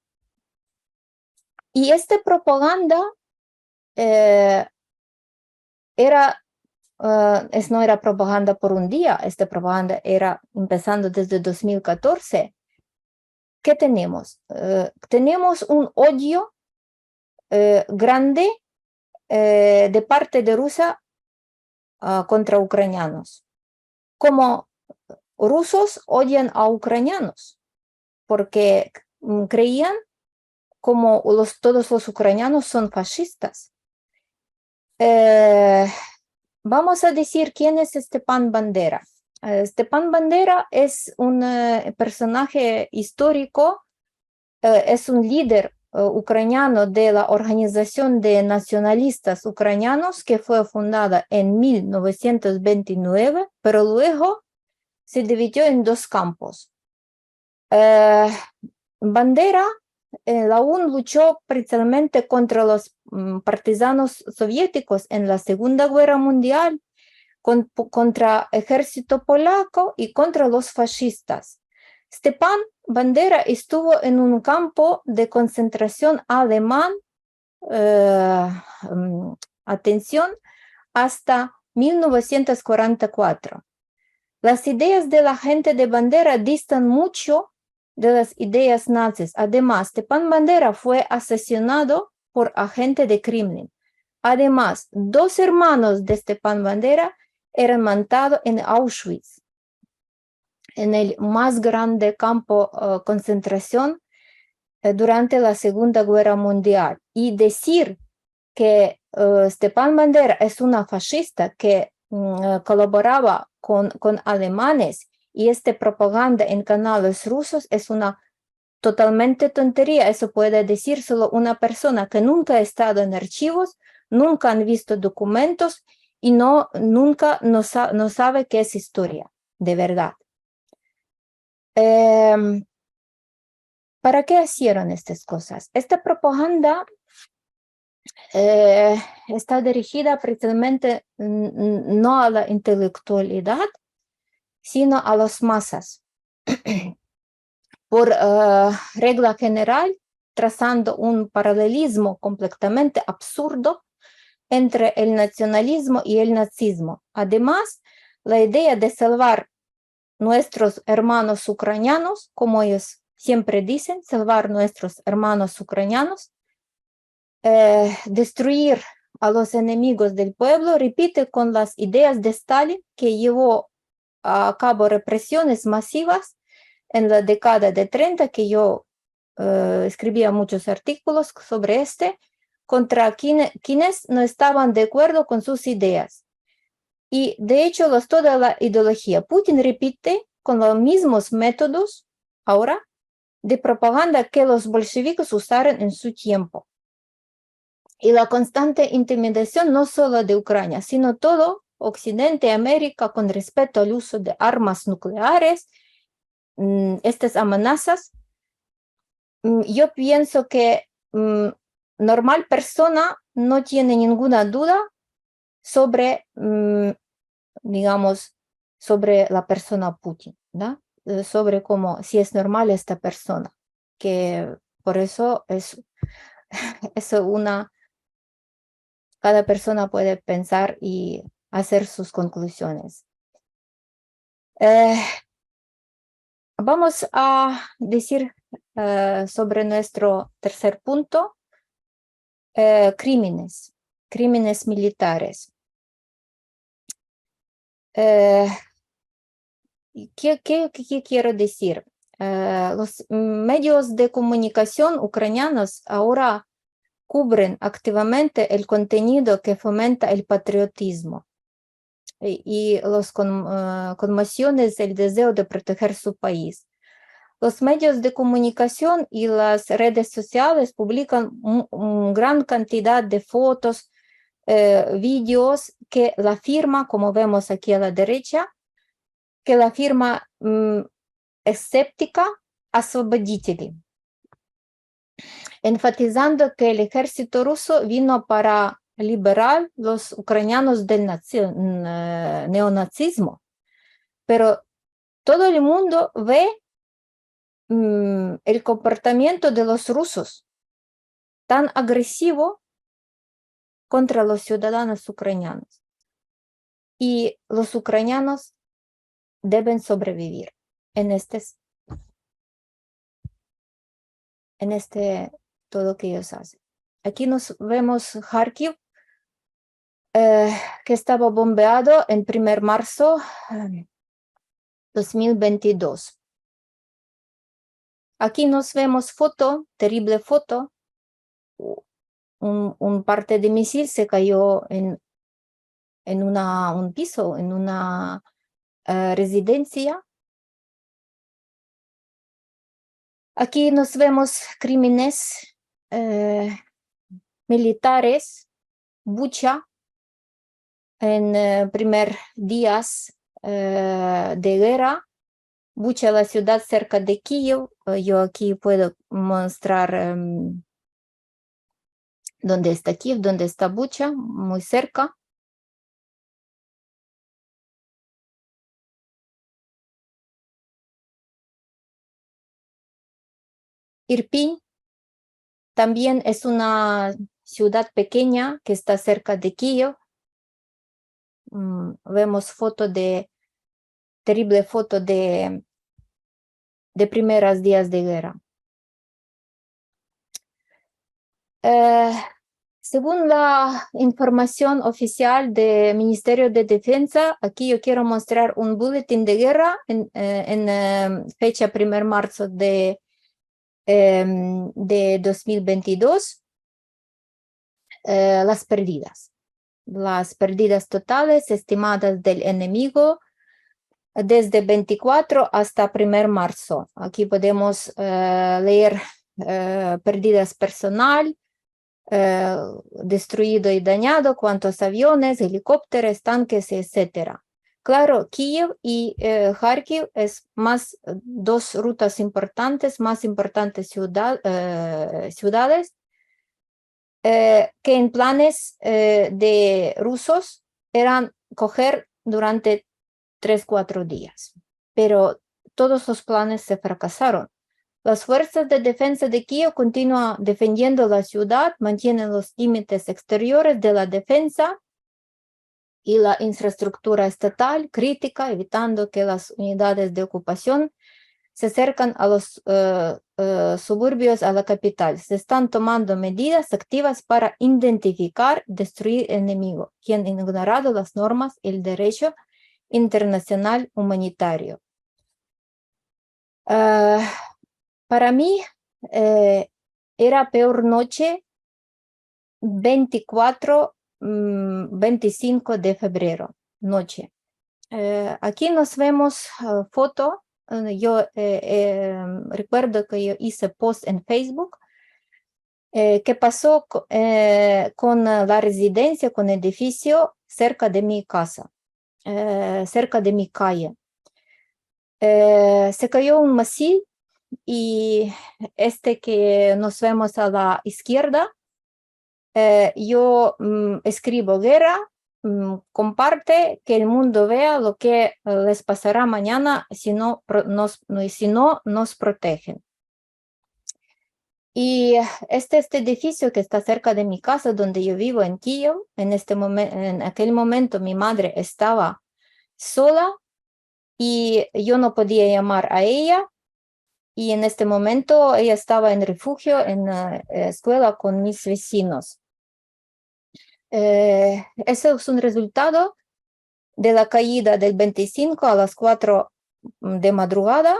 Y esta propaganda no era propaganda por un día, esta propaganda era empezando desde 2014. ¿Qué tenemos? Tenemos un odio grande de parte de Rusia contra ucranianos. Como rusos odian a ucranianos porque creían como todos los ucranianos son fascistas. Vamos a decir quién es Stepan Bandera. Stepan Bandera es un personaje histórico, es un líder ucraniano de la Organización de Nacionalistas Ucranianos que fue fundada en 1929, pero luego se dividió en dos campos. Bandera aún luchó principalmente contra los partisanos soviéticos en la Segunda Guerra Mundial, contra el ejército polaco y contra los fascistas. Stepan Bandera estuvo en un campo de concentración alemán, atención, hasta 1944. Las ideas de la gente de Bandera distan mucho de las ideas nazis. Además, Stepan Bandera fue asesinado por agente de Kremlin. Además, 2 hermanos de Stepan Bandera eran matados en Auschwitz, en el más grande campo de concentración durante la Segunda Guerra Mundial. Y decir que Stepan Bandera es una fascista que colaboraba con alemanes y esta propaganda en canales rusos es una totalmente tontería. Eso puede decir solo una persona que nunca ha estado en archivos, nunca han visto documentos y nunca sabe qué es historia, de verdad. ¿Para qué hicieron estas cosas? Esta propaganda está dirigida precisamente no a la intelectualidad, sino a las masas. Por regla general, trazando un paralelismo completamente absurdo entre el nacionalismo y el nazismo. Además, la idea de salvar nuestros hermanos ucranianos, como ellos siempre dicen, salvar nuestros hermanos ucranianos, destruir a los enemigos del pueblo, repite con las ideas de Stalin, que llevó a cabo represiones masivas en la década de 30, que yo escribía muchos artículos sobre contra quienes no estaban de acuerdo con sus ideas. Y de hecho, toda la ideología Putin repite con los mismos métodos ahora de propaganda que los bolcheviques usaron en su tiempo. Y la constante intimidación no solo de Ucrania, sino todo Occidente y América con respecto al uso de armas nucleares, estas amenazas. Yo pienso que normal persona no tiene ninguna duda sobre, digamos, sobre la persona Putin, ¿no? Sobre cómo, si es normal esta persona, que por eso es cada persona puede pensar y hacer sus conclusiones. Vamos a decir sobre nuestro tercer punto, crímenes militares. ¿Qué quiero decir? Los medios de comunicación ucranianos ahora cubren activamente el contenido que fomenta el patriotismo y las conmociones del deseo de proteger su país. Los medios de comunicación y las redes sociales publican gran cantidad de fotos, vídeos que la firma, como vemos aquí a la derecha, que la firma escéptica освободители, enfatizando que el ejército ruso vino para liberar los ucranianos del neonazismo. pero todo el mundo ve el comportamiento de los rusos tan agresivo contra los ciudadanos ucranianos. Y los ucranianos deben sobrevivir en todo que ellos hacen. Aquí nos vemos Kharkiv, que estaba bombeado en 1 de marzo 2022. Aquí nos vemos foto, terrible foto. Un parte de misil se cayó en un piso, en una residencia. Aquí nos vemos crímenes militares, Bucha, en primer días de guerra. Bucha, la ciudad cerca de Kyiv. Yo aquí puedo mostrar dónde está Kyiv, dónde está Bucha, muy cerca. Irpin también es una ciudad pequeña que está cerca de Kyiv. Vemos terrible foto de primeros días de guerra. Según la información oficial del Ministerio de Defensa, aquí yo quiero mostrar un boletín de guerra en fecha 1 de marzo de 2022. Las pérdidas totales estimadas del enemigo desde 24 hasta 1 de marzo. Aquí podemos leer pérdidas personal, destruido y dañado, cuántos aviones, helicópteros, tanques, etc. Claro, Kyiv y Kharkiv es más dos rutas importantes, más importantes ciudades, que en planes de rusos eran coger durante 3-4 días. Pero todos los planes se fracasaron. Las fuerzas de defensa de Kyiv continúan defendiendo la ciudad, mantienen los límites exteriores de la defensa y la infraestructura estatal crítica, evitando que las unidades de ocupación se acercan a los suburbios a la capital. Se están tomando medidas activas para identificar, destruir al enemigo, quien ha ignorado las normas y el derecho internacional humanitario. Para mí era peor noche 25 de febrero, noche. Aquí nos vemos foto. Yo recuerdo que yo hice post en Facebook que pasó con la residencia, con el edificio cerca de mi casa, cerca de mi calle. Se cayó un misil y que nos vemos a la izquierda, yo escribo guerra, comparte, que el mundo vea lo que les pasará mañana si no nos protegen. Y este edificio que está cerca de mi casa, donde yo vivo en Kyiv, en aquel momento mi madre estaba sola y yo no podía llamar a ella. Y en este momento ella estaba en refugio en la escuela con mis vecinos. Ese es un resultado de la caída del 25 a las 4 de madrugada,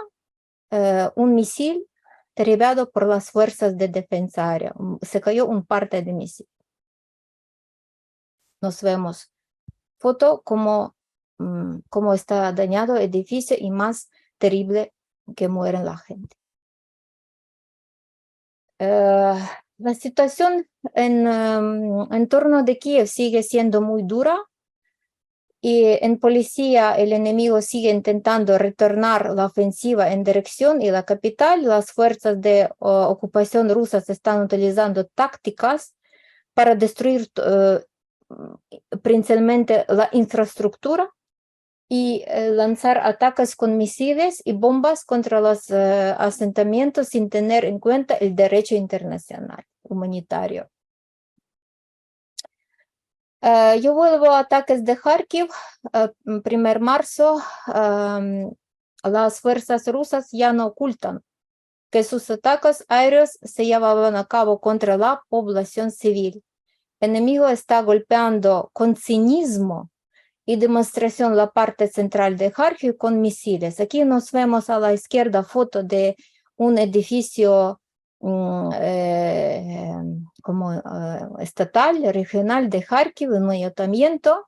un misil derribado por las fuerzas de defensa aérea. Se cayó un parte de misil. Nos vemos foto como está dañado el edificio y más terrible que muere la gente. La situación en torno de Kyiv sigue siendo muy dura y en policía el enemigo sigue intentando retornar la ofensiva en dirección y la capital. Las fuerzas de ocupación rusas están utilizando tácticas para destruir principalmente la infraestructura y lanzar ataques con misiles y bombas contra los asentamientos sin tener en cuenta el derecho internacional humanitario. Yo vuelvo a ataques de Kharkiv. 1 marzo, las fuerzas rusas ya no ocultan que sus ataques aéreos se llevaban a cabo contra la población civil. El enemigo está golpeando con cinismo y demostración la parte central de Kharkiv con misiles. Aquí nos vemos a la izquierda foto de un edificio estatal, regional de Kharkiv, un ayuntamiento,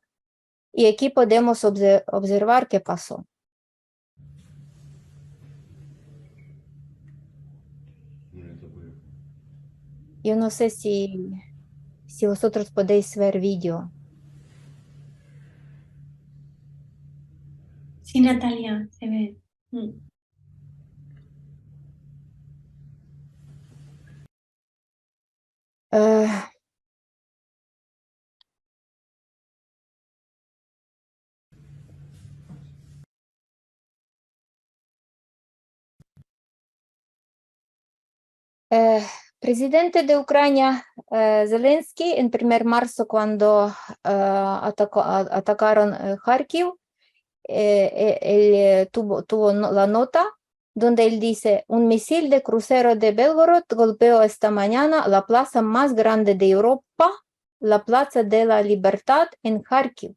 y aquí podemos observar qué pasó. Yo no sé si vosotros podéis ver vídeo. Sí, Natalia, se ve. Presidente de Ucrania, Zelensky, en 1 marzo, cuando atacaron Kharkiv, él tuvo la nota donde él dice: un misil de crucero de Belgorod golpeó esta mañana la plaza más grande de Europa, la Plaza de la Libertad en Kharkiv.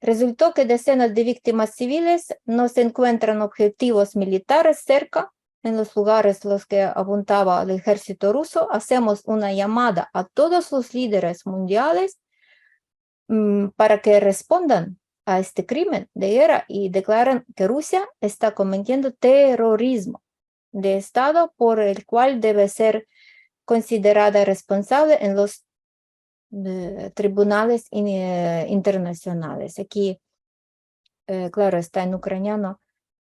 Resultó que decenas de víctimas civiles no se encuentran objetivos militares cerca, en los lugares los que apuntaba el ejército ruso. Hacemos una llamada a todos los líderes mundiales para que respondan a este crimen de guerra y declaran que Rusia está cometiendo terrorismo de Estado por el cual debe ser considerada responsable en los tribunales internacionales. Aquí, claro, está en ucraniano,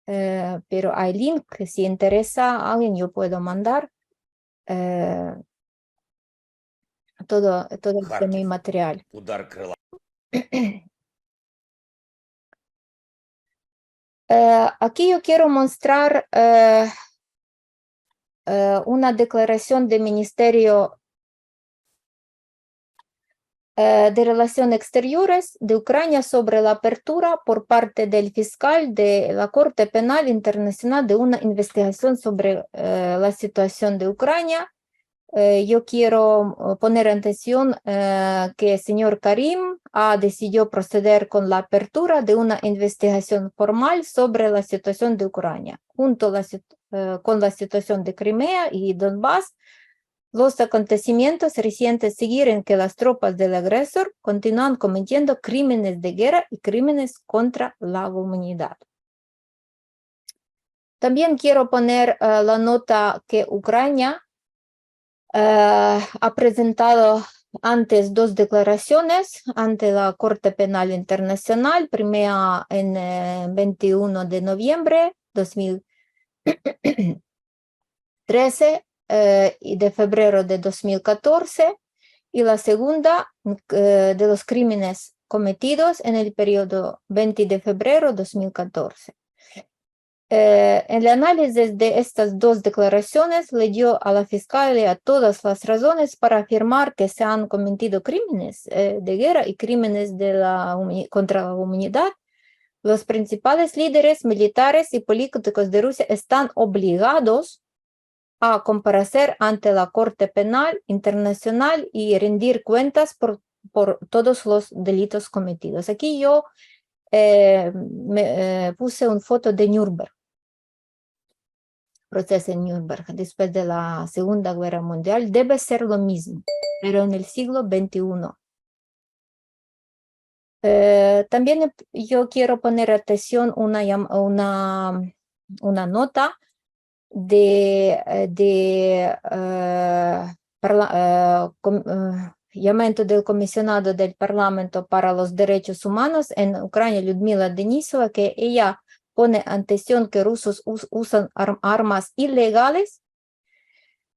pero hay link, que si interesa a alguien yo puedo mandar todo mi material. Aquí yo quiero mostrar una declaración del Ministerio de Relaciones Exteriores de Ucrania sobre la apertura por parte del fiscal de la Corte Penal Internacional de una investigación sobre la situación de Ucrania. Yo quiero poner en atención que el señor Karim ha decidido proceder con la apertura de una investigación formal sobre la situación de Ucrania, junto con la situación de Crimea y Donbass. Los acontecimientos recientes sugieren que las tropas del agresor continúan cometiendo crímenes de guerra y crímenes contra la humanidad. También quiero poner la nota que Ucrania ha presentado antes 2 declaraciones ante la Corte Penal Internacional, primera en 21 de noviembre de 2013 y de febrero de 2014, y la segunda de los crímenes cometidos en el periodo 20 de febrero de 2014. El análisis de estas 2 declaraciones le dio a la Fiscalía todas las razones para afirmar que se han cometido crímenes de guerra y crímenes contra la humanidad. Los principales líderes militares y políticos de Rusia están obligados a comparecer ante la Corte Penal Internacional y rendir cuentas por todos los delitos cometidos. Aquí yo puse una foto de Nuremberg, proceso en Nuremberg, después de la Segunda Guerra Mundial. Debe ser lo mismo, pero en el siglo XXI. También yo quiero poner atención una nota llamamiento del comisionado del Parlamento para los Derechos Humanos en Ucrania, Lyudmila Denisova, que ella pone atención que rusos usan armas ilegales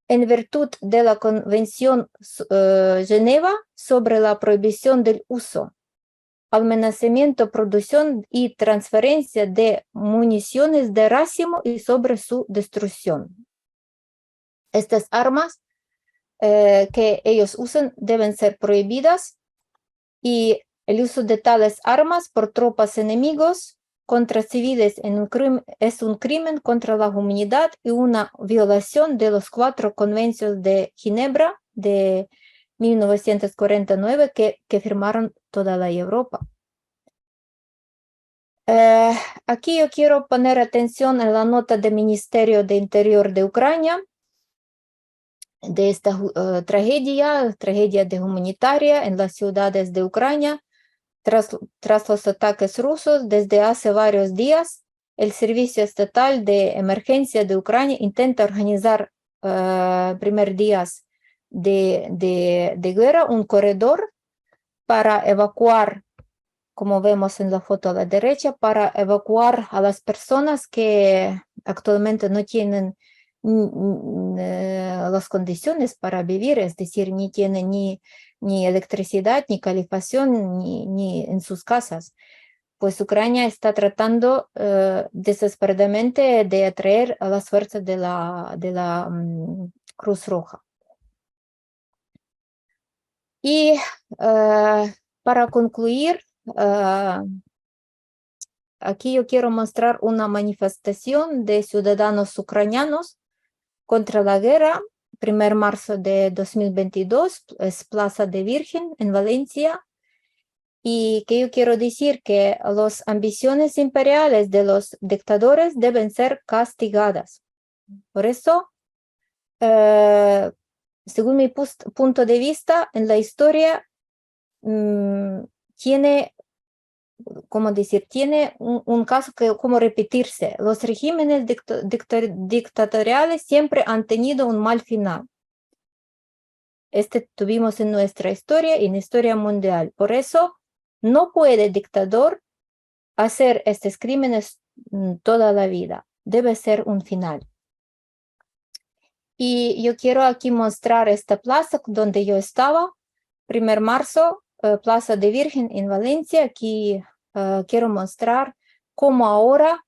en virtud de la Convención Geneva sobre la prohibición del uso almacenamiento, producción y transferencia de municiones de racimo y sobre su destrucción. Estas armas que ellos usan deben ser prohibidas y el uso de tales armas por tropas enemigos contra civiles es un crimen contra la humanidad y una violación de los 4 convenios de Ginebra de 1949 que firmaron toda la Europa. Aquí yo quiero poner atención en la nota del Ministerio de Interior de Ucrania, de esta tragedia de humanitaria en las ciudades de Ucrania. Tras los ataques rusos, desde hace varios días, el Servicio Estatal de Emergencia de Ucrania intenta organizar primer días de guerra un corredor para evacuar, como vemos en la foto a la derecha, para evacuar a las personas que actualmente no tienen las condiciones para vivir, es decir, ni tienen ni electricidad, ni calefacción, ni en sus casas. Pues Ucrania está tratando desesperadamente de atraer a las fuerzas de la Cruz Roja. Y para concluir, aquí yo quiero mostrar una manifestación de ciudadanos ucranianos contra la guerra. 1 marzo de 2022 es Plaza de Virgen en Valencia. Y que yo quiero decir que las ambiciones imperiales de los dictadores deben ser castigadas. Por eso, según mi punto de vista, en la historia tiene, como decir, tiene un caso que como repetirse. Los regímenes dictatoriales siempre han tenido un mal final. Este tuvimos en nuestra historia y en la historia mundial. Por eso, no puede dictador hacer estos crímenes toda la vida. Debe ser un final. Y yo quiero aquí mostrar esta plaza donde yo estaba, 1 marzo, Plaza de Virgen en Valencia. Aquí quiero mostrar cómo ahora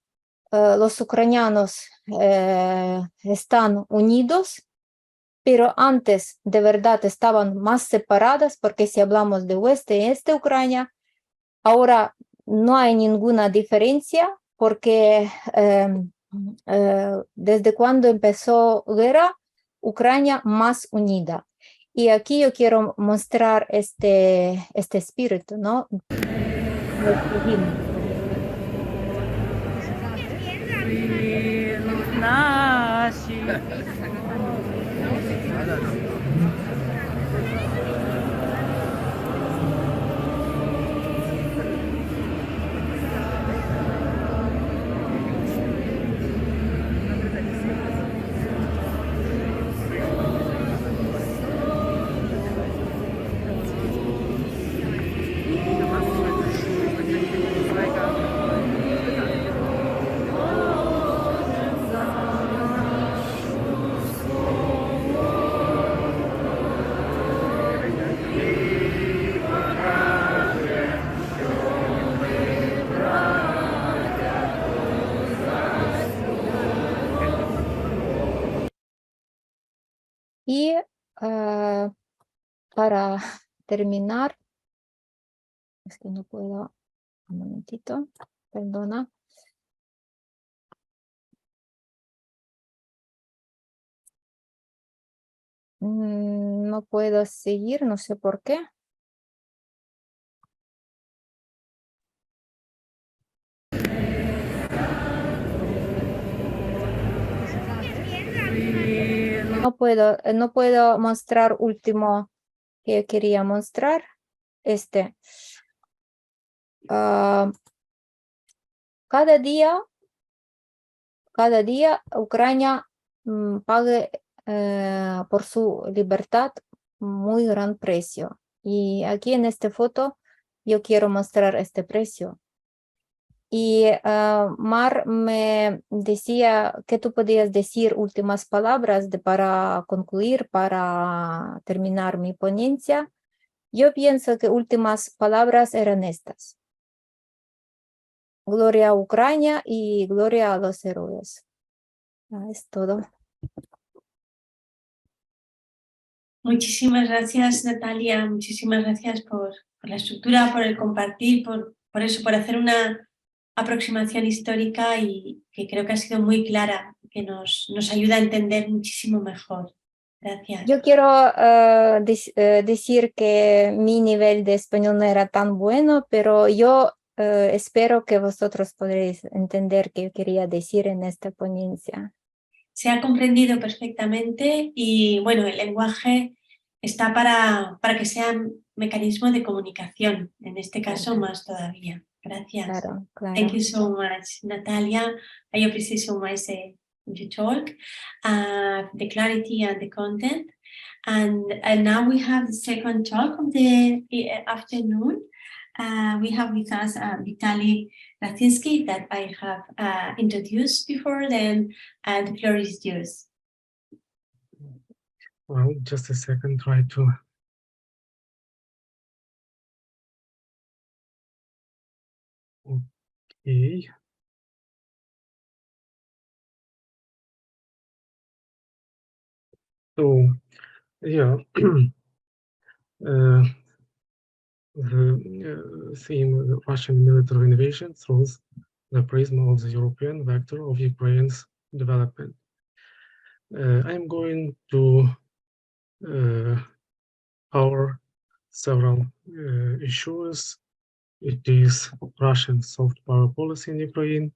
los ucranianos están unidos, pero antes de verdad estaban más separadas, porque si hablamos de oeste y este Ucrania, ahora no hay ninguna diferencia, porque desde cuando empezó la guerra, Ucrania más unida. Y aquí yo quiero mostrar este espíritu, ¿no? Y para terminar, es que no puedo, un momentito, perdona. No puedo seguir, no sé por qué. No puedo mostrar último que quería mostrar. Cada día Ucrania paga por su libertad muy gran precio. Y aquí en esta foto yo quiero mostrar este precio. Y Mar me decía que tú podías decir últimas palabras para concluir, para terminar mi ponencia. Yo pienso que últimas palabras eran estas. Gloria a Ucrania y gloria a los héroes. Es todo. Muchísimas gracias, Natalia. Muchísimas gracias por la estructura, por el compartir, por eso, por hacer una aproximación histórica y que creo que ha sido muy clara, que nos ayuda a entender muchísimo mejor. Gracias. Yo quiero decir que mi nivel de español no era tan bueno, pero yo espero que vosotros podréis entender qué yo quería decir en esta ponencia. Se ha comprendido perfectamente y bueno, el lenguaje está para que sea un mecanismo de comunicación, en este caso más todavía. Gracias. Claro, claro. Thank you so much, Natalia. I appreciate so much your talk, the clarity and the content. And now we have the second talk of the afternoon. We have with us Viktoriia Drobotun that I have introduced before, then the floor is yours. Well, just a second, try to... Okay. So, yeah, the theme, the Russian military invasion through the prism of the European vector of Ukraine's development. I'm going to cover several issues. It is Russian soft power policy in Ukraine,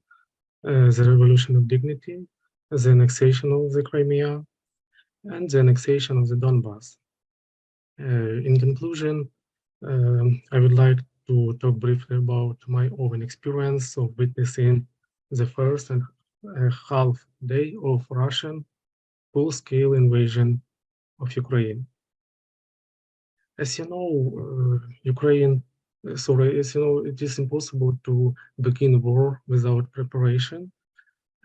the revolution of dignity, the annexation of the Crimea, and the annexation of the Donbass. In conclusion, I would like to talk briefly about my own experience of witnessing the first and a half day of Russian full-scale invasion of Ukraine. As you know, it is impossible to begin war without preparation,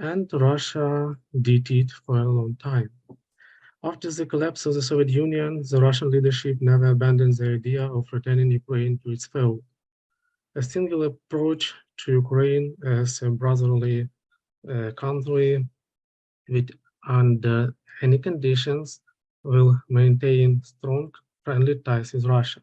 and Russia did it for a long time. After the collapse of the Soviet Union, the Russian leadership never abandoned the idea of returning Ukraine to its fold. A single approach to Ukraine as a brotherly country which, under any conditions, will maintain strong friendly ties with Russia,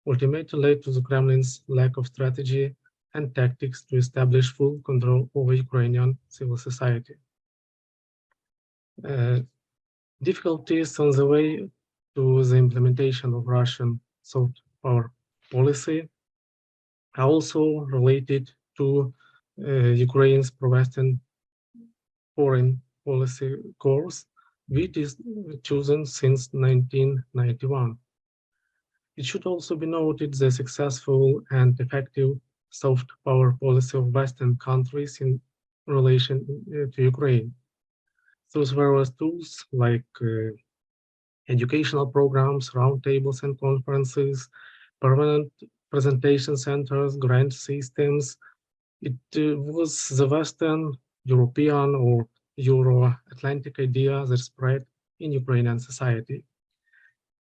ultimately led to the Kremlin's lack of strategy and tactics to establish full control over Ukrainian civil society. Difficulties on the way to the implementation of Russian soft power policy are also related to Ukraine's pro-Western foreign policy course, which is chosen since 1991. It should also be noted the successful and effective soft power policy of Western countries in relation to Ukraine. Through various tools like educational programs, roundtables and conferences, permanent presentation centers, grant systems, it was the Western, European or Euro-Atlantic idea that spread in Ukrainian society.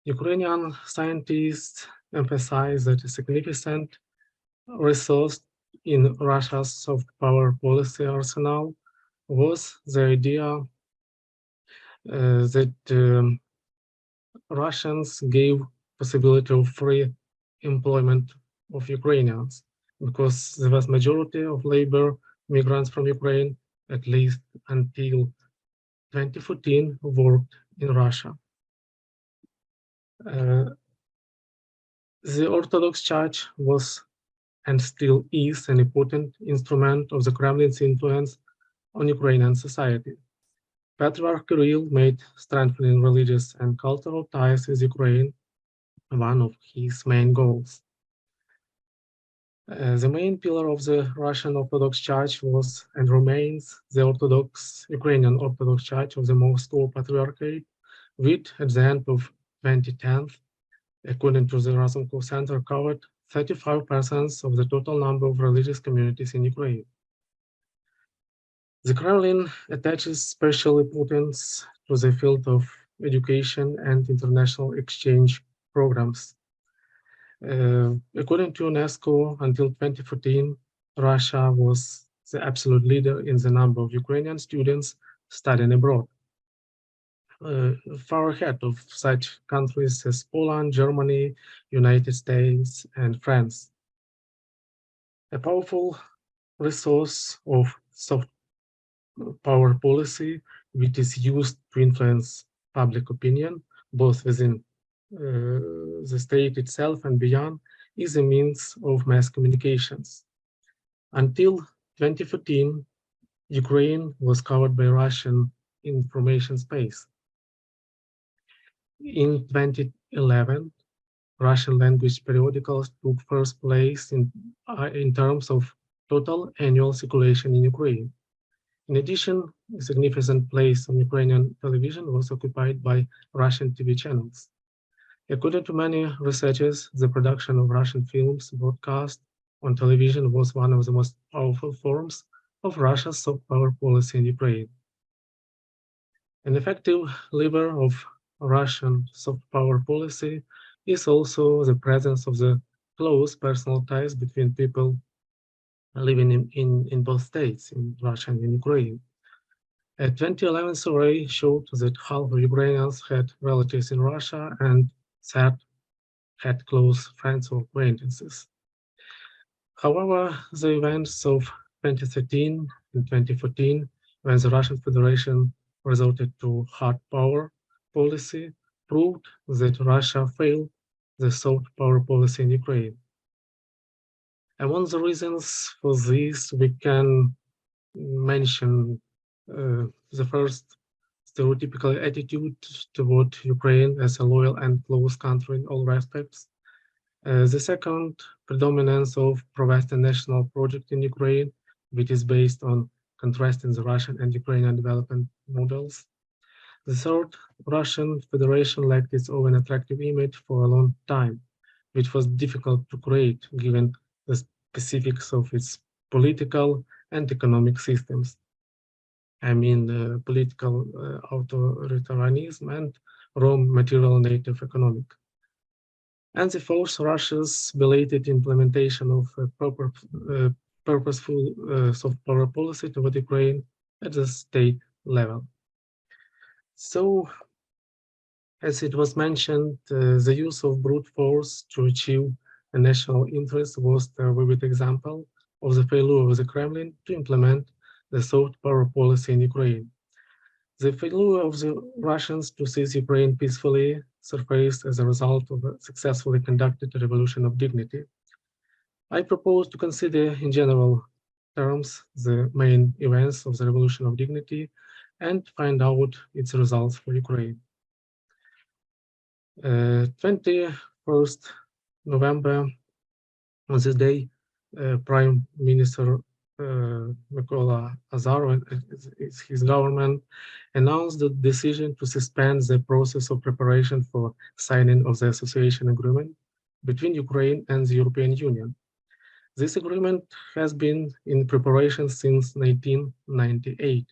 Ukrainian scientists emphasize that a significant resource in Russia's soft power policy arsenal was the idea that Russians gave possibility of free employment of Ukrainians, because the vast majority of labor migrants from Ukraine, at least until 2014, worked in Russia. The Orthodox Church was and still is an important instrument of the Kremlin's influence on Ukrainian society. Patriarch Kirill made strengthening religious and cultural ties with Ukraine one of his main goals. The main pillar of the Russian Orthodox Church was and remains the Ukrainian Orthodox Church of the Moscow Patriarchate, which at the end of 2010, according to the Yaroslava Center, covered 35% of the total number of religious communities in Ukraine. The Kremlin attaches special importance to the field of education and international exchange programs. According to UNESCO, until 2014, Russia was the absolute leader in the number of Ukrainian students studying abroad, far ahead of such countries as Poland, Germany, United States, and France. A powerful resource of soft power policy, which is used to influence public opinion, both within the state itself and beyond, is a means of mass communications. Until 2014, Ukraine was covered by Russian information space. In 2011, Russian language periodicals took first place in terms of total annual circulation in Ukraine. In addition, a significant place on Ukrainian television was occupied by Russian TV channels. According to many researchers, the production of Russian films broadcast on television was one of the most powerful forms of Russia's soft power policy in Ukraine. An effective lever of Russian soft power policy is also the presence of the close personal ties between people living in both states, in Russia and in Ukraine. A 2011 survey showed that half of Ukrainians had relatives in Russia and third had close friends or acquaintances. However, the events of 2013 and 2014, when the Russian Federation resorted to hard power policy, proved that Russia failed the soft power policy in Ukraine. Among the reasons for this, we can mention the first, stereotypical attitude toward Ukraine as a loyal and close country in all respects. The second, predominance of pro-Western national project in Ukraine, which is based on contrasting the Russian and Ukrainian development models. The third, Russian Federation lacked its own attractive image for a long time, which was difficult to create given the specifics of its political and economic systems. I mean, political authoritarianism and raw material native economic. And the fourth, Russia's belated implementation of a purposeful soft power policy toward Ukraine at the state level. So, as it was mentioned, the use of brute force to achieve a national interest was a vivid example of the failure of the Kremlin to implement the soft power policy in Ukraine. The failure of the Russians to seize Ukraine peacefully surfaced as a result of a successfully conducted revolution of dignity. I propose to consider in general terms the main events of the revolution of dignity and find out its results for Ukraine. 21st November, on this day, Prime Minister Mykola Azarov and his government announced the decision to suspend the process of preparation for signing of the association agreement between Ukraine and the European Union. This agreement has been in preparation since 1998.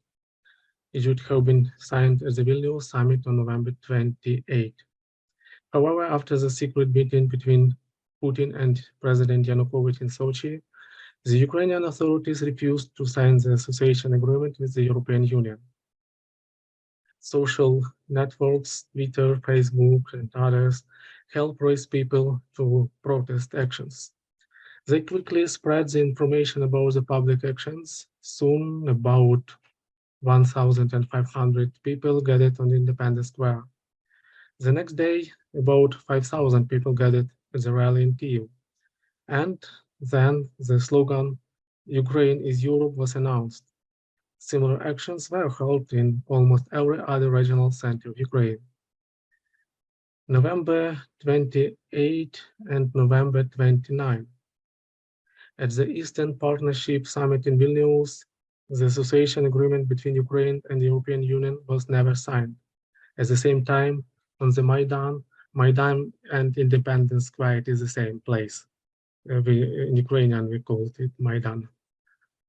It should have been signed at the Vilnius summit on November 28. However, after the secret meeting between Putin and President Yanukovych in Sochi, the Ukrainian authorities refused to sign the association agreement with the European Union. Social networks, Twitter, Facebook, and others helped raise people to protest actions. They quickly spread the information about the public actions. Soon, about 1,500 people gathered on Independence Square. The next day, about 5,000 people gathered at the rally in Kyiv. And then the slogan, "Ukraine is Europe," was announced. Similar actions were held in almost every other regional center of Ukraine. November 28 and November 29. At the Eastern Partnership Summit in Vilnius, the association agreement between Ukraine and the European Union was never signed. At the same time, on the Maidan and Independence Square, it is the same place. In Ukrainian, we called it Maidan.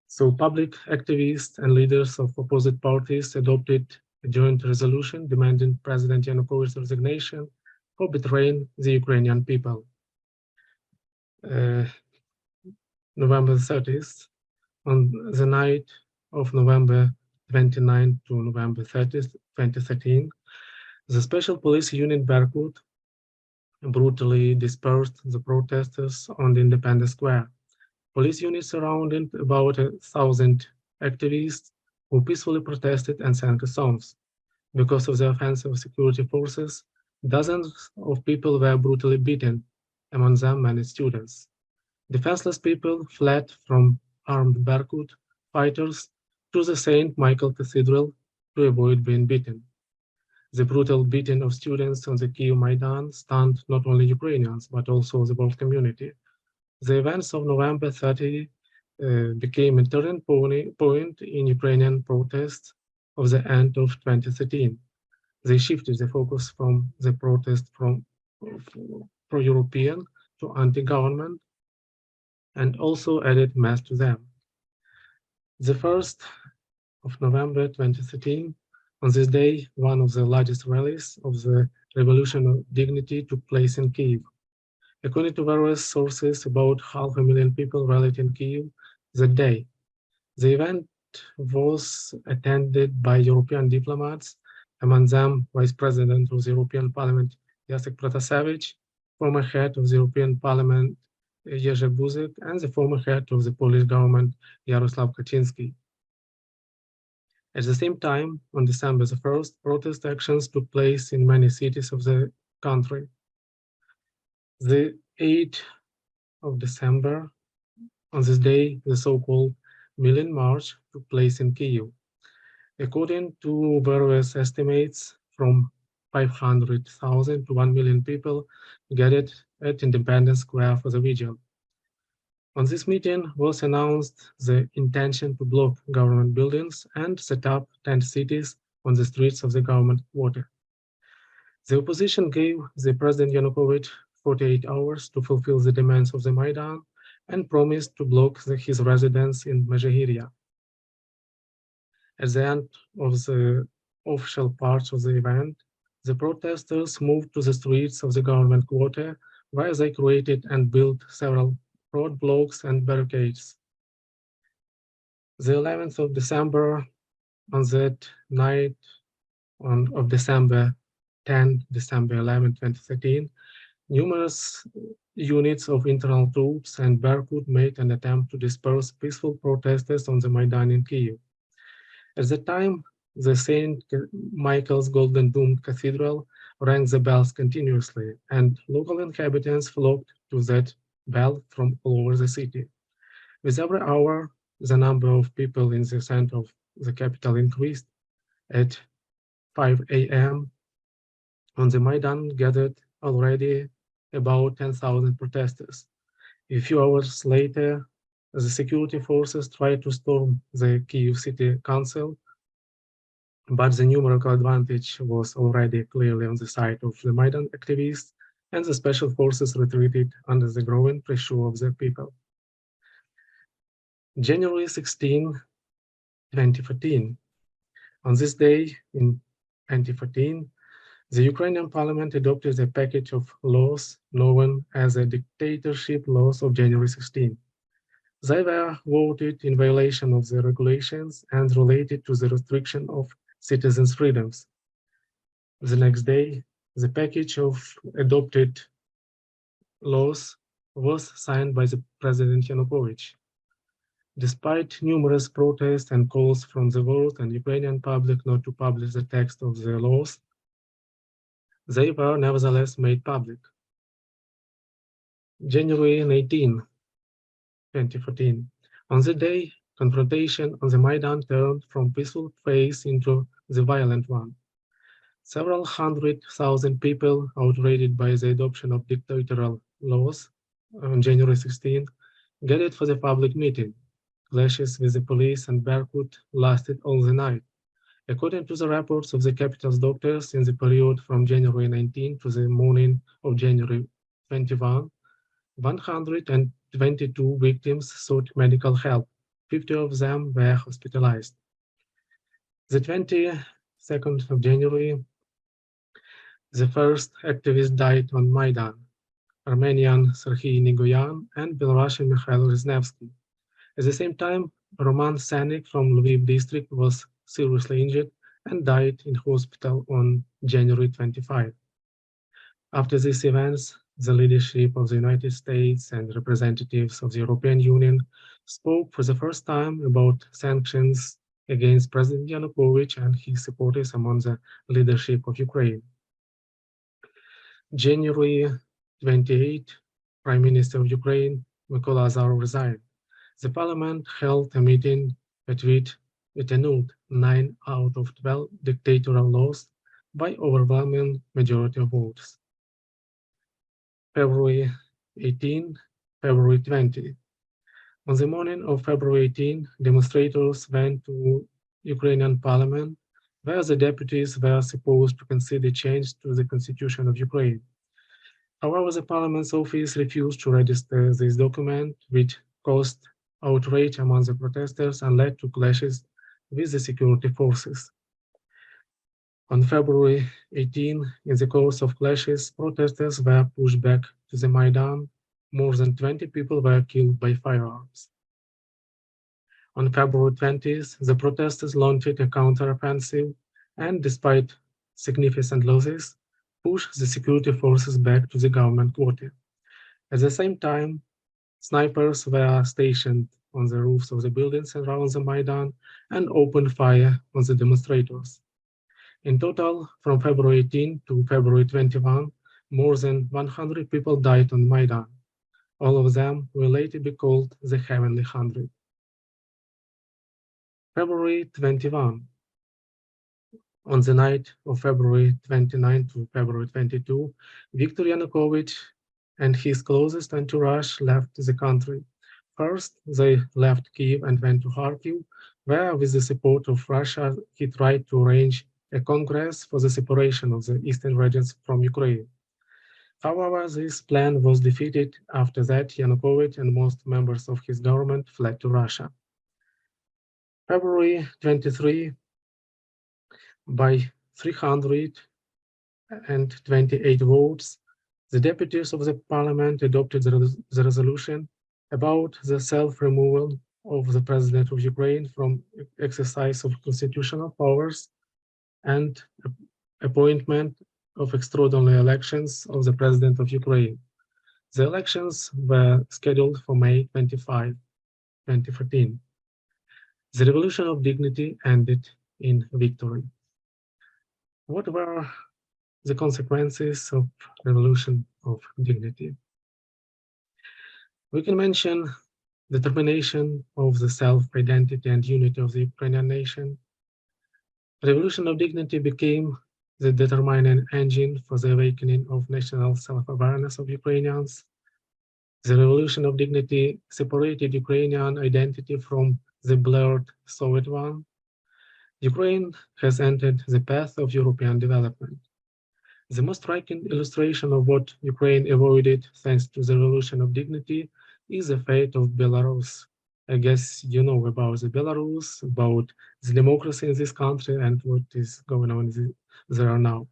So public activists and leaders of opposite parties adopted a joint resolution demanding President Yanukovych's resignation for betraying the Ukrainian people. November 30th, on the night of November 29 to November 30th, 2013, the Special Police Unit Berkut brutally dispersed the protesters on the Independence Square. Police units surrounded about 1,000 activists who peacefully protested and sang songs. Because of the offensive security forces, dozens of people were brutally beaten, among them many students. Defenseless people fled from armed Berkut fighters to the St. Michael Cathedral to avoid being beaten. The brutal beating of students on the Kyiv Maidan stunned not only Ukrainians, but also the world community. The events of November 30 became a turning point in Ukrainian protests of the end of 2013. They shifted the focus from the protest from pro-European to anti-government and also added mass to them. The 1st of November 2013, on this day, one of the largest rallies of the Revolution of Dignity took place in Kyiv. According to various sources, about 500,000 people rallied in Kyiv that day. The event was attended by European diplomats, among them Vice President of the European Parliament Jacek Protasevich, former head of the European Parliament Jerzy Buzek, and the former head of the Polish government Yaroslav Kaczynski. At the same time, on December the 1st, protest actions took place in many cities of the country. The 8th of December, on this day, the so-called Million March took place in Kyiv. According to various estimates, from 500,000 to 1 million people gathered at Independence Square for the vigil. On this meeting was announced the intention to block government buildings and set up tent cities on the streets of the government quarter. The opposition gave the President Yanukovych 48 hours to fulfill the demands of the Maidan and promised to block his residence in Mezhegiria. At the end of the official part of the event, the protesters moved to the streets of the government quarter, where they created and built several roadblocks and barricades. The 11th of December, on that night of December 10, December 11, 2013, numerous units of internal troops and Berkut made an attempt to disperse peaceful protesters on the Maidan in Kyiv. At the time, the St. Michael's Golden Domed Cathedral rang the bells continuously, and local inhabitants flocked to that bell from all over the city. With every hour, the number of people in the center of the capital increased. At 5 a.m., on the Maidan gathered already about 10,000 protesters. A few hours later, the security forces tried to storm the Kyiv City Council, but the numerical advantage was already clearly on the side of the Maidan activists, and the special forces retreated under the growing pressure of the people. January 16, 2014. On this day in 2014, the Ukrainian parliament adopted a package of laws known as the dictatorship laws of January 16. They were voted in violation of the regulations and related to the restriction of citizens' freedoms. The next day, the package of adopted laws was signed by the President Yanukovych. Despite numerous protests and calls from the world and Ukrainian public not to publish the text of the laws, they were nevertheless made public. January 19, 2014. On the day, confrontation on the Maidan turned from peaceful phase into the violent one. Several 100,000 people, outraged by the adoption of dictatorial laws on January 16, gathered for the public meeting. Clashes with the police and Berkut lasted all the night. According to the reports of the capital's doctors, in the period from January 19 to the morning of January 21, 122 victims sought medical help. 50 of them were hospitalized. The 22nd of January, the first activist died on Maidan. Armenian Serhiy Nigoyan, and Belarusian Mikhail Riznevsky. At the same time, Roman Sanik from Lviv district was seriously injured and died in hospital on January 25. After these events, the leadership of the United States and representatives of the European Union spoke for the first time about sanctions against President Yanukovych and his supporters among the leadership of Ukraine. January 28, Prime Minister of Ukraine, Mykola Azarov, resigned. The parliament held a meeting at which it annulled 9 out of 12 dictatorial laws by overwhelming majority of votes. February 18, February 20. On the morning of February 18, demonstrators went to Ukrainian parliament, where the deputies were supposed to consider change to the constitution of Ukraine. However, the parliament's office refused to register this document, which caused outrage among the protesters and led to clashes with the security forces. On February 18, in the course of clashes, protesters were pushed back to the Maidan. More than 20 people were killed by firearms. On February 20th, the protesters launched a counter-offensive and, despite significant losses, pushed the security forces back to the government quarter. At the same time, snipers were stationed on the roofs of the buildings around the Maidan and opened fire on the demonstrators. In total, from February 18 to February 21, more than 100 people died on Maidan. All of them will later be called the Heavenly 100. February 21. On the night of February 29 to February 22, Viktor Yanukovych and his closest entourage left the country. First, they left Kyiv and went to Kharkiv, where, with the support of Russia, he tried to arrange a congress for the separation of the eastern regions from Ukraine. However, this plan was defeated. After that, Yanukovych and most members of his government fled to Russia. February 23, by 328 votes, the deputies of the parliament adopted the resolution about the self-removal of the president of Ukraine from exercise of constitutional powers and appointment of extraordinary elections of the president of Ukraine. The elections were scheduled for May 25, 2014. The Revolution of Dignity ended in victory. What were the consequences of Revolution of Dignity? We can mention the termination of the self-identity and unity of the Ukrainian nation. Revolution of Dignity became the determining engine for the awakening of national self-awareness of Ukrainians. The Revolution of Dignity separated Ukrainian identity from the blurred Soviet one. Ukraine has entered the path of European development. The most striking illustration of what Ukraine avoided thanks to the Revolution of Dignity is the fate of Belarus. I guess you know about the Belarus, about the democracy in this country and what is going on there now.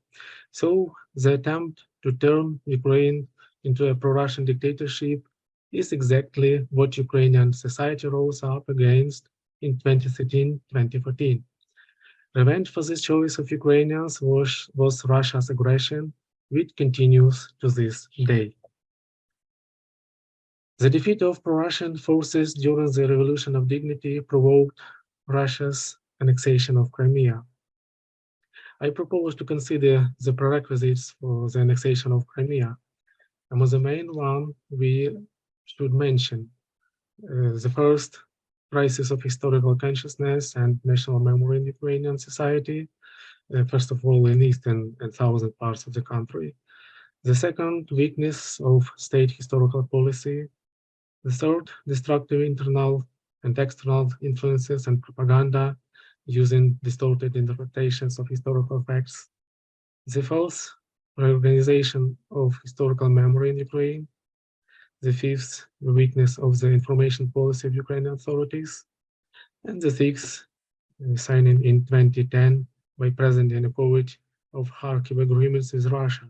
So the attempt to turn Ukraine into a pro-Russian dictatorship is exactly what Ukrainian society rose up against in 2013-2014. Revenge for this choice of Ukrainians was Russia's aggression, which continues to this day. The defeat of pro-Russian forces during the Revolution of Dignity provoked Russia's annexation of Crimea. I propose to consider the prerequisites for the annexation of Crimea. Among the main one, we should mention the first, crisis of historical consciousness and national memory in Ukrainian society, first of all in eastern and southern parts of the country. The second, weakness of state historical policy. The third, destructive internal and external influences and propaganda using distorted interpretations of historical facts. The fourth, reorganization of historical memory in Ukraine. The fifth, the weakness of the information policy of Ukrainian authorities. And the sixth, signing in 2010 by President Yanukovych of Kharkiv agreements with Russia,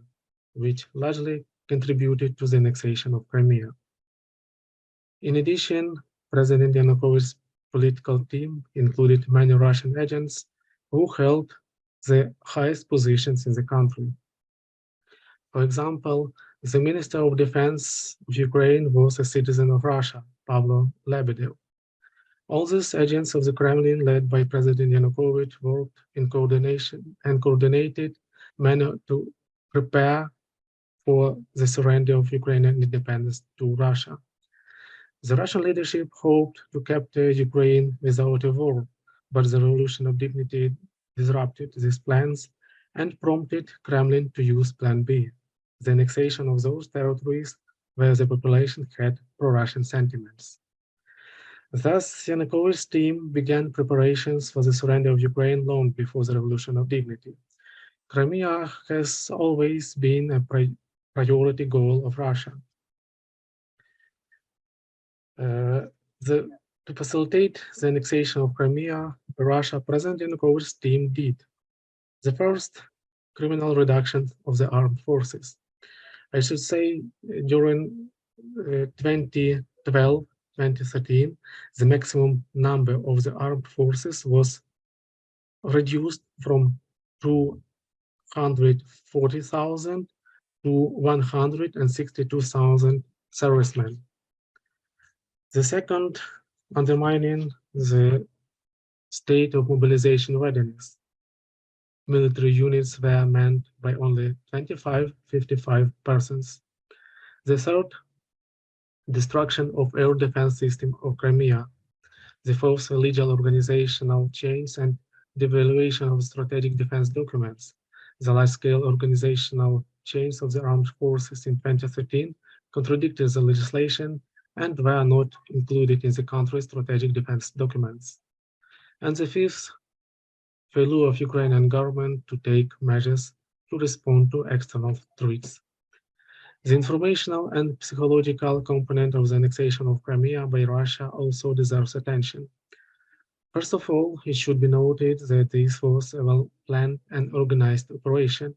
which largely contributed to the annexation of Crimea. In addition, President Yanukovych's political team included many Russian agents who held the highest positions in the country. For example, the Minister of Defense of Ukraine was a citizen of Russia, Pavlo Lebedev. All these agents of the Kremlin, led by President Yanukovych, worked in coordination and coordinated manner to prepare for the surrender of Ukrainian independence to Russia. The Russian leadership hoped to capture Ukraine without a war, but the Revolution of Dignity disrupted these plans and prompted Kremlin to use Plan B, the annexation of those territories where the population had pro-Russian sentiments. Thus, Yanukovych's team began preparations for the surrender of Ukraine long before the Revolution of Dignity. Crimea has always been a priority goal of Russia. To facilitate the annexation of Crimea, Russia, President Yanukovych's team did the first criminal reduction of the armed forces. I should say during 2012-2013, the maximum number of the armed forces was reduced from 240,000 to 162,000 servicemen. The second, undermining the state of mobilization readiness. Military units were manned by only 55 persons. The third, destruction of air defense system of Crimea. The fourth, illegal organizational change and devaluation of strategic defense documents. The large-scale organizational change of the armed forces in 2013 contradicted the legislation and were not included in the country's strategic defense documents. And the fifth, failure of Ukrainian government to take measures to respond to external threats. The informational and psychological component of the annexation of Crimea by Russia also deserves attention. First of all, it should be noted that this was a well-planned and organized operation.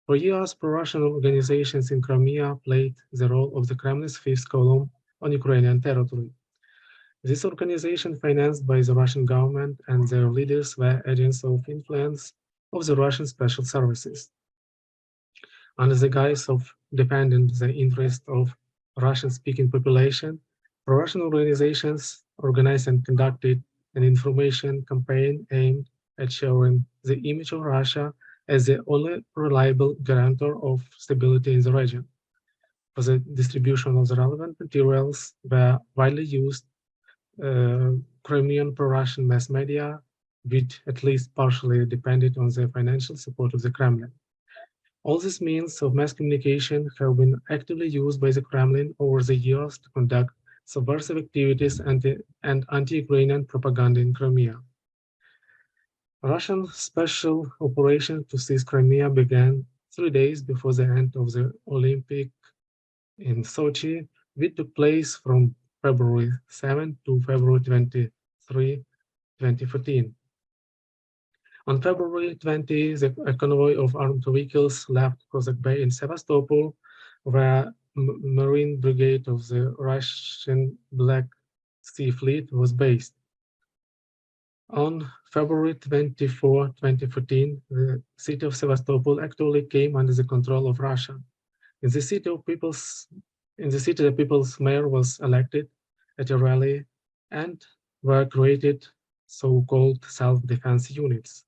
For years, pro-Russian organizations in Crimea played the role of the Kremlin's fifth column on Ukrainian territory. This organization, financed by the Russian government and their leaders, were agents of influence of the Russian special services. Under the guise of defending the interest of Russian-speaking population, pro-Russian organizations organized and conducted an information campaign aimed at showing the image of Russia as the only reliable guarantor of stability in the region. For the distribution of the relevant materials were widely used Crimean pro-Russian mass media, which at least partially depended on the financial support of the Kremlin. All these means of mass communication have been actively used by the Kremlin over the years to conduct subversive activities and anti-Ukrainian propaganda in Crimea. Russian special operation to seize Crimea began 3 days before the end of the Olympic in Sochi, which took place from February 7 to February 23, 2014. On February 20, a convoy of armed vehicles left Cossack Bay in Sevastopol, where Marine Brigade of the Russian Black Sea Fleet was based. On February 24, 2014, the city of Sevastopol actually came under the control of Russia. In the city, the people's mayor was elected at a rally, and were created so-called self-defense units.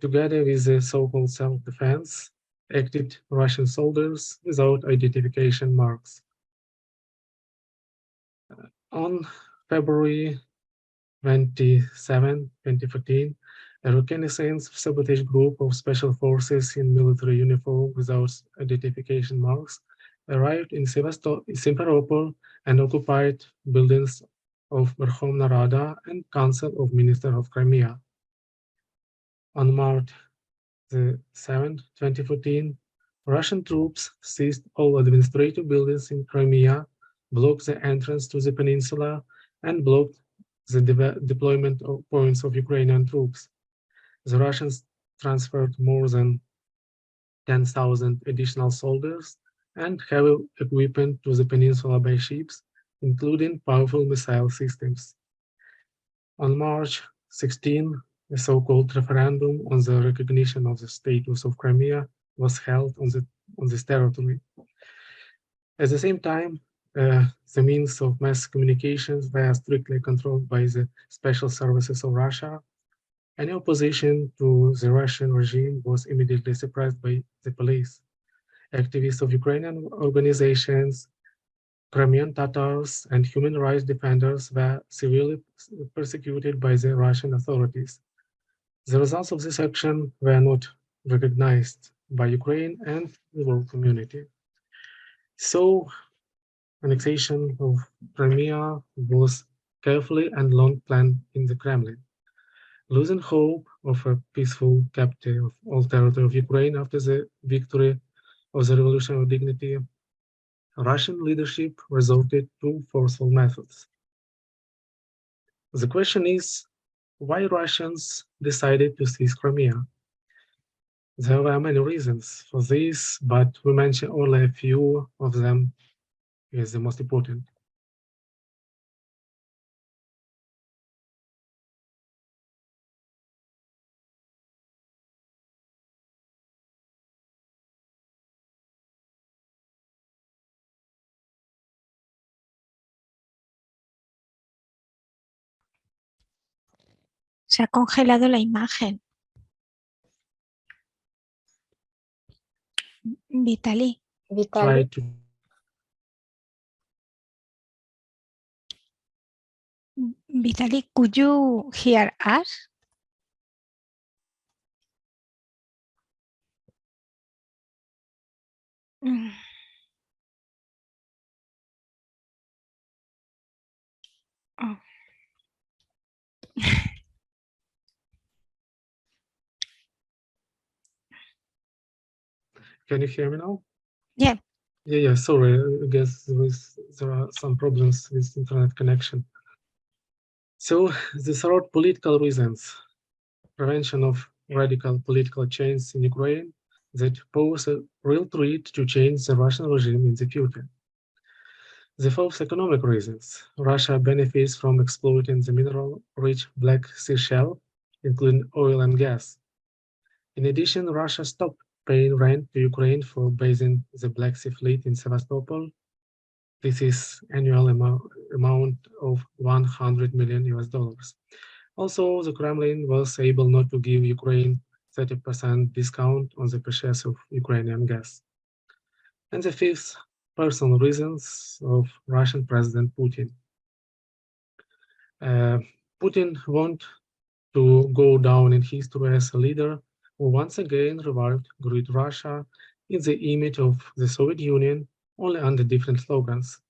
Together with the so-called self-defense, acted Russian soldiers without identification marks. On February 27, 2014, a reconnaissance sabotage group of special forces in military uniform without identification marks arrived in Simferopol and occupied buildings of Verkhovna Rada and Council of Ministers of Crimea. On March 7, 2014, Russian troops seized all administrative buildings in Crimea, blocked the entrance to the peninsula, and blocked the deployment of points of Ukrainian troops. The Russians transferred more than 10,000 additional soldiers and heavy equipment to the peninsula by ships, including powerful missile systems. On March 16, a so-called referendum on the recognition of the status of Crimea was held on this territory. At the same time, the means of mass communications were strictly controlled by the special services of Russia. Any opposition to the Russian regime was immediately suppressed by the police. Activists of Ukrainian organizations, Crimean Tatars, and human rights defenders were severely persecuted by the Russian authorities. The results of this action were not recognized by Ukraine and the world community. So, annexation of Crimea was carefully and long planned in the Kremlin. Losing hope of a peaceful capture of all territory of Ukraine after the victory of the Revolution of Dignity, Russian leadership resorted to forceful methods. The question is, why Russians decided to seize Crimea? There were many reasons for this, but we mention only a few of them as the most important. Se ha congelado la imagen. Vitaly. Try Vitaly, to Vitaly, could you hear us? Mm. Oh. Can you hear me now? Yeah. Yeah, sorry, I guess there are some problems with internet connection. So the third, political reasons. Prevention of radical political change in Ukraine that pose a real threat to change the Russian regime in the future. The fourth, economic reasons. Russia benefits from exploiting the mineral-rich Black Sea shelf, including oil and gas. In addition, Russia stopped paying rent to Ukraine for basing the Black Sea Fleet in Sevastopol. This is annual amount of $100 million. Also, the Kremlin was able not to give Ukraine 30% discount on the purchase of Ukrainian gas. And the fifth, personal reasons of Russian President Putin. Putin wanted to go down in history as a leader who once again revived Great Russia in the image of the Soviet Union, only under different slogans.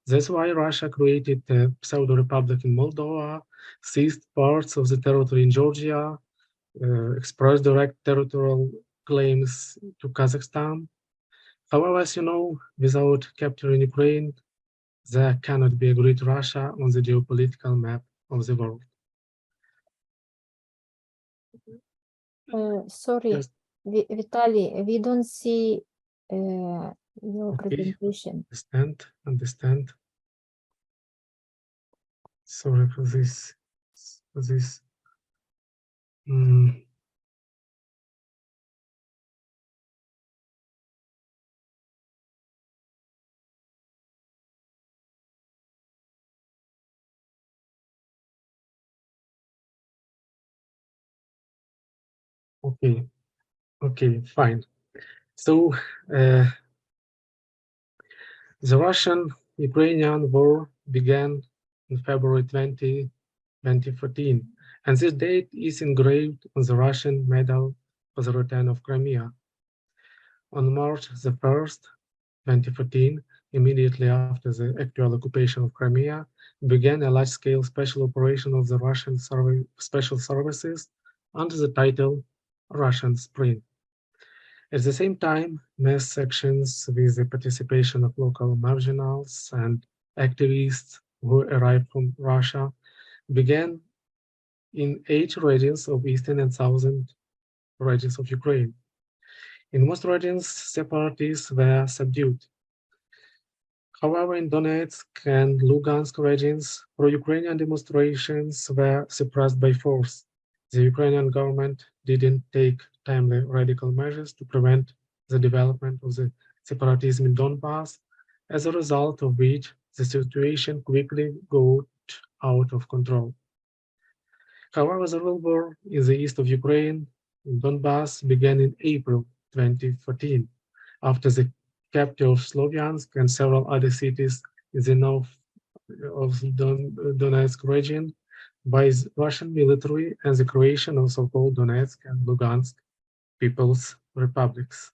That's why Russia created a pseudo-republic in Moldova, seized parts of the territory in Georgia, expressed direct territorial claims to Kazakhstan. However, as you know, without capturing Ukraine, there cannot be a Great Russia on the geopolitical map of the world. sorry, Yes. Vitaly, we don't see your presentation. Understand. Sorry for this. Okay, fine. So the Russian-Ukrainian war began in February 2014, and this date is engraved on the Russian medal for the return of Crimea. On March the 1st, 2014, immediately after the actual occupation of Crimea, began a large-scale special operation of the Russian special services under the title Russian Spring. At the same time, mass actions with the participation of local marginals and activists who arrived from Russia began in 8 regions of eastern and southern regions of Ukraine. In most regions, separatists were subdued. However, in Donetsk and Lugansk regions, pro-Ukrainian demonstrations were suppressed by force. The Ukrainian government didn't take timely radical measures to prevent the development of the separatism in Donbass, as a result of which the situation quickly got out of control. However, the real war in the east of Ukraine, in Donbass, began in April 2014, after the capture of Slovyansk and several other cities in the north of Donetsk region by the Russian military and the creation of so-called Donetsk and Lugansk People's Republics.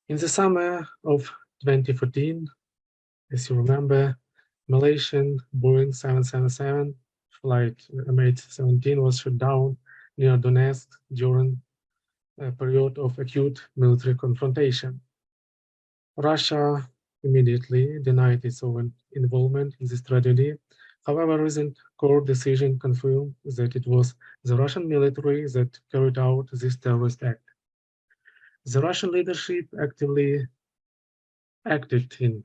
In the summer of 2014, as you remember, Malaysian Boeing 777 flight MH17 was shot down near Donetsk during a period of acute military confrontation. Russia immediately denied its own involvement in this tragedy. However, recent court decision confirmed that it was the Russian military that carried out this terrorist act. The Russian leadership actively acted in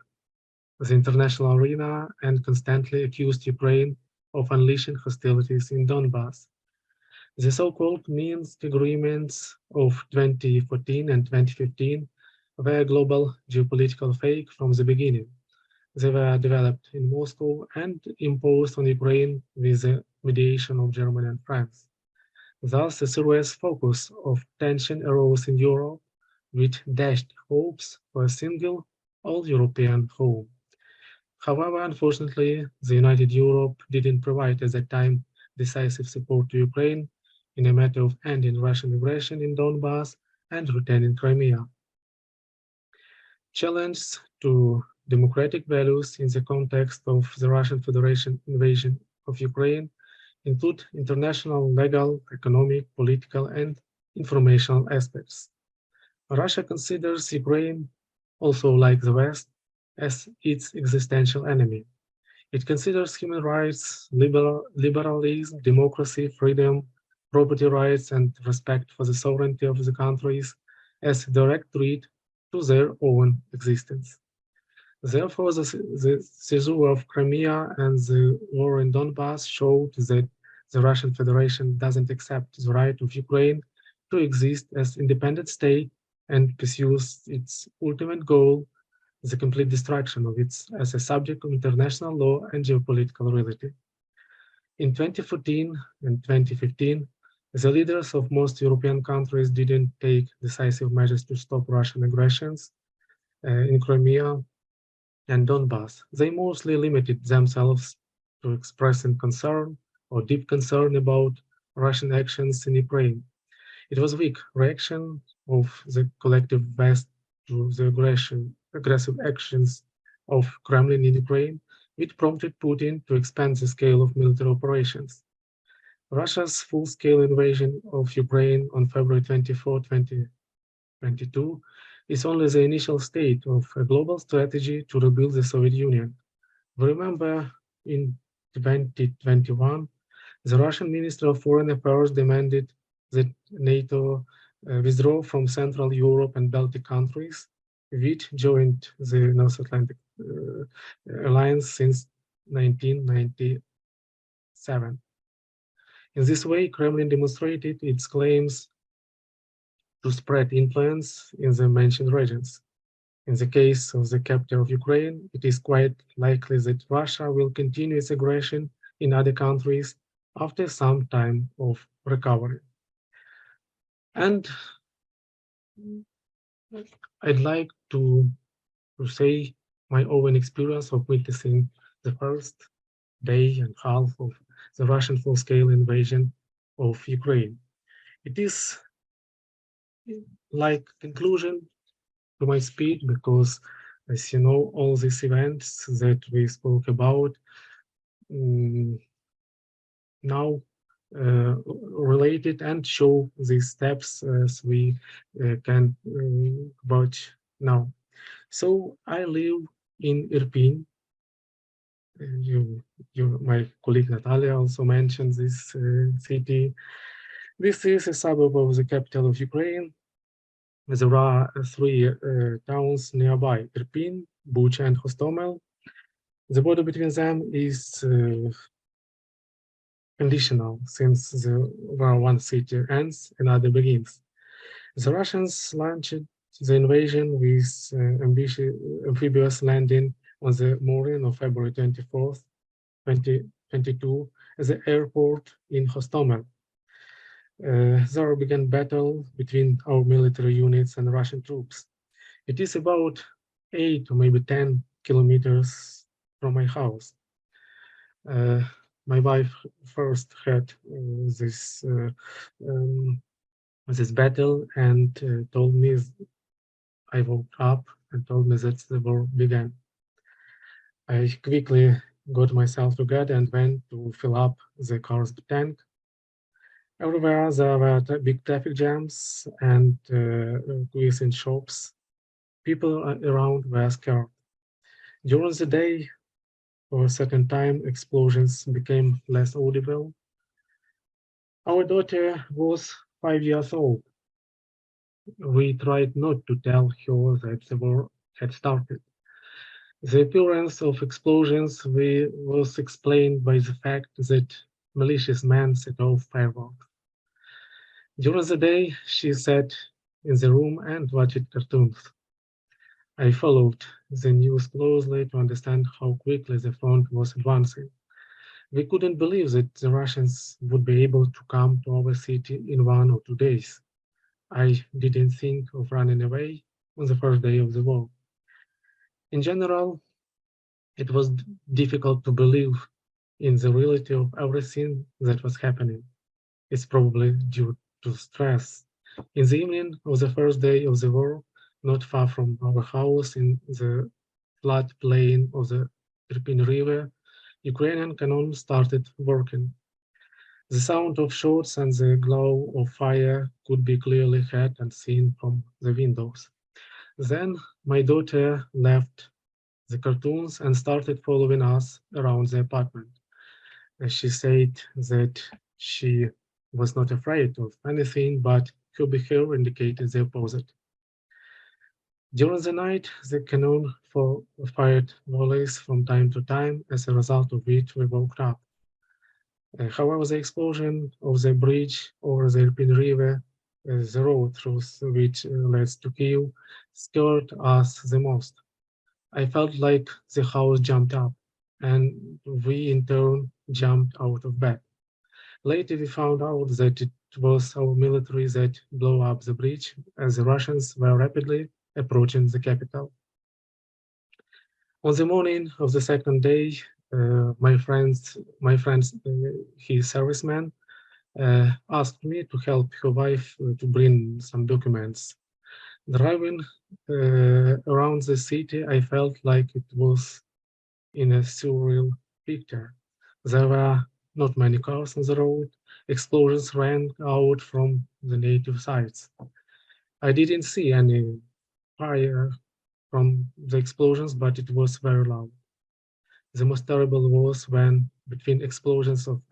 the international arena and constantly accused Ukraine of unleashing hostilities in Donbass. The so-called Minsk agreements of 2014 and 2015 were a global geopolitical fake from the beginning. They were developed in Moscow and imposed on Ukraine with the mediation of Germany and France. Thus, a serious focus of tension arose in Europe, which dashed hopes for a single all-European home. However, unfortunately, the United Europe didn't provide at that time decisive support to Ukraine in a matter of ending Russian aggression in Donbass and retaining Crimea. Challenges to democratic values in the context of the Russian Federation invasion of Ukraine include international, legal, economic, political, and informational aspects. Russia considers Ukraine, also like the West, as its existential enemy. It considers human rights, liberalism, democracy, freedom, property rights, and respect for the sovereignty of the countries as direct threat to their own existence. Therefore, the seizure of Crimea and the war in Donbass showed that the Russian Federation doesn't accept the right of Ukraine to exist as independent state and pursues its ultimate goal, the complete destruction of it as a subject of international law and geopolitical reality. In 2014 and 2015, the leaders of most European countries didn't take decisive measures to stop Russian aggressions in Crimea and Donbass. They mostly limited themselves to expressing concern or deep concern about Russian actions in Ukraine. It was a weak reaction of the collective West to the aggressive actions of Kremlin in Ukraine, which prompted Putin to expand the scale of military operations. Russia's full-scale invasion of Ukraine on February 24, 2022 is only the initial stage of a global strategy to rebuild the Soviet Union. We remember in 2021, the Russian Ministry of Foreign Affairs demanded that NATO withdraw from Central Europe and Baltic countries, which joined the North Atlantic Alliance since 1997. In this way, Kremlin demonstrated its claims to spread influence in the mentioned regions. In the case of the capture of Ukraine, it is quite likely that Russia will continue its aggression in other countries after some time of recovery. And I'd like to say my own experience of witnessing the first day and half of the Russian full-scale invasion of Ukraine. It is like conclusion to my speech because, as you know, all these events that we spoke about now related and show these steps as we can watch now. So I live in Irpin. My colleague Natalia also mentioned this city. This is a suburb of the capital of Ukraine. There are three towns nearby: Irpin, Bucha, and Hostomel. The border between them is conditional, since where one city ends, another begins. The Russians launched the invasion with amphibious landing on the morning of February 24th, 2022, at the airport in Hostomel. There began battle between our military units and Russian troops. It is about 8 or maybe 10 kilometers from my house. My wife first had this battle and told me, I woke up and told me that the war began. I quickly got myself together and went to fill up the car's tank. Everywhere there were big traffic jams and queues in shops. People around were scared. During the day, for a certain time, explosions became less audible. Our daughter was 5 years old. We tried not to tell her that the war had started. The appearance of explosions was explained by the fact that malicious men set off fireworks. During the day, she sat in the room and watched cartoons. I followed the news closely to understand how quickly the front was advancing. We couldn't believe that the Russians would be able to come to our city in 1 or 2 days. I didn't think of running away on the first day of the war. In general, it was difficult to believe in the reality of everything that was happening. It's probably due to stress. In the evening of the first day of the war, not far from our house in the floodplain of the Irpin River, Ukrainian cannon started working. The sound of shots and the glow of fire could be clearly heard and seen from the windows. Then my daughter left the cartoons and started following us around the apartment. She said that she was not afraid of anything, but her behavior indicated the opposite. During the night, the cannon fired volleys from time to time, as a result of which we woke up. However, the explosion of the bridge over the Irpin River, the road through which leads to Kyiv, scared us the most. I felt like the house jumped up, and we in turn jumped out of bed. Later, we found out that it was our military that blew up the bridge, as the Russians were rapidly approaching the capital. On the morning of the second day, my friends, his serviceman, asked me to help her wife to bring some documents. Driving around the city, I felt like it was in a surreal picture. There were not many cars on the road. Explosions rang out from the native sites. I didn't see any fire from the explosions, but it was very loud. The most terrible was when, between explosions of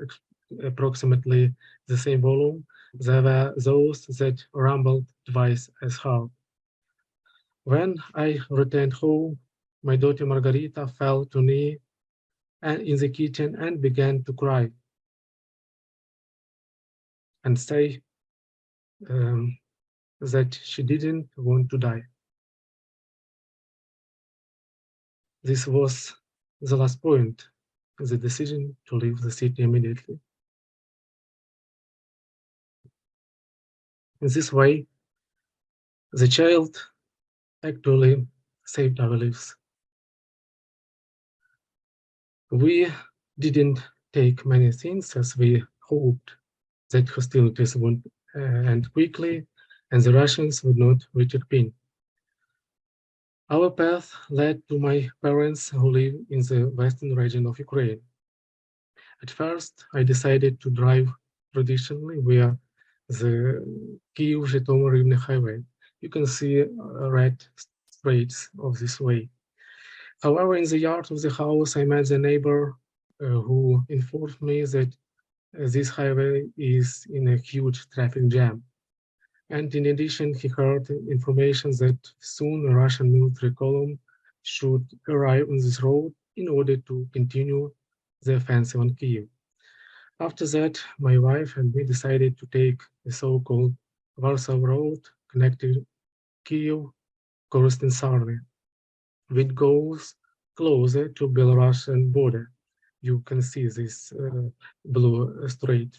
approximately the same volume, there were those that rumbled twice as hard. When I returned home, my daughter Margarita fell to me and in the kitchen and began to cry and say that she didn't want to die. This was the last point, the decision to leave the city immediately. In this way, the child actually saved our lives. We didn't take many things as we hoped that hostilities would end quickly and the Russians would not reach Irpin. Our path led to my parents who live in the western region of Ukraine. At first, I decided to drive traditionally via the Kyiv-Zhytomyr highway. You can see red streets of this way. However, in the yard of the house, I met the neighbor who informed me that This highway is in a huge traffic jam. And in addition, he heard information that soon a Russian military column should arrive on this road in order to continue the offensive on Kyiv. After that, my wife and me decided to take the so-called Warsaw Road connecting Kyiv, Korostyn-Sarny, which goes closer to Belarusian border. You can see this blue strait.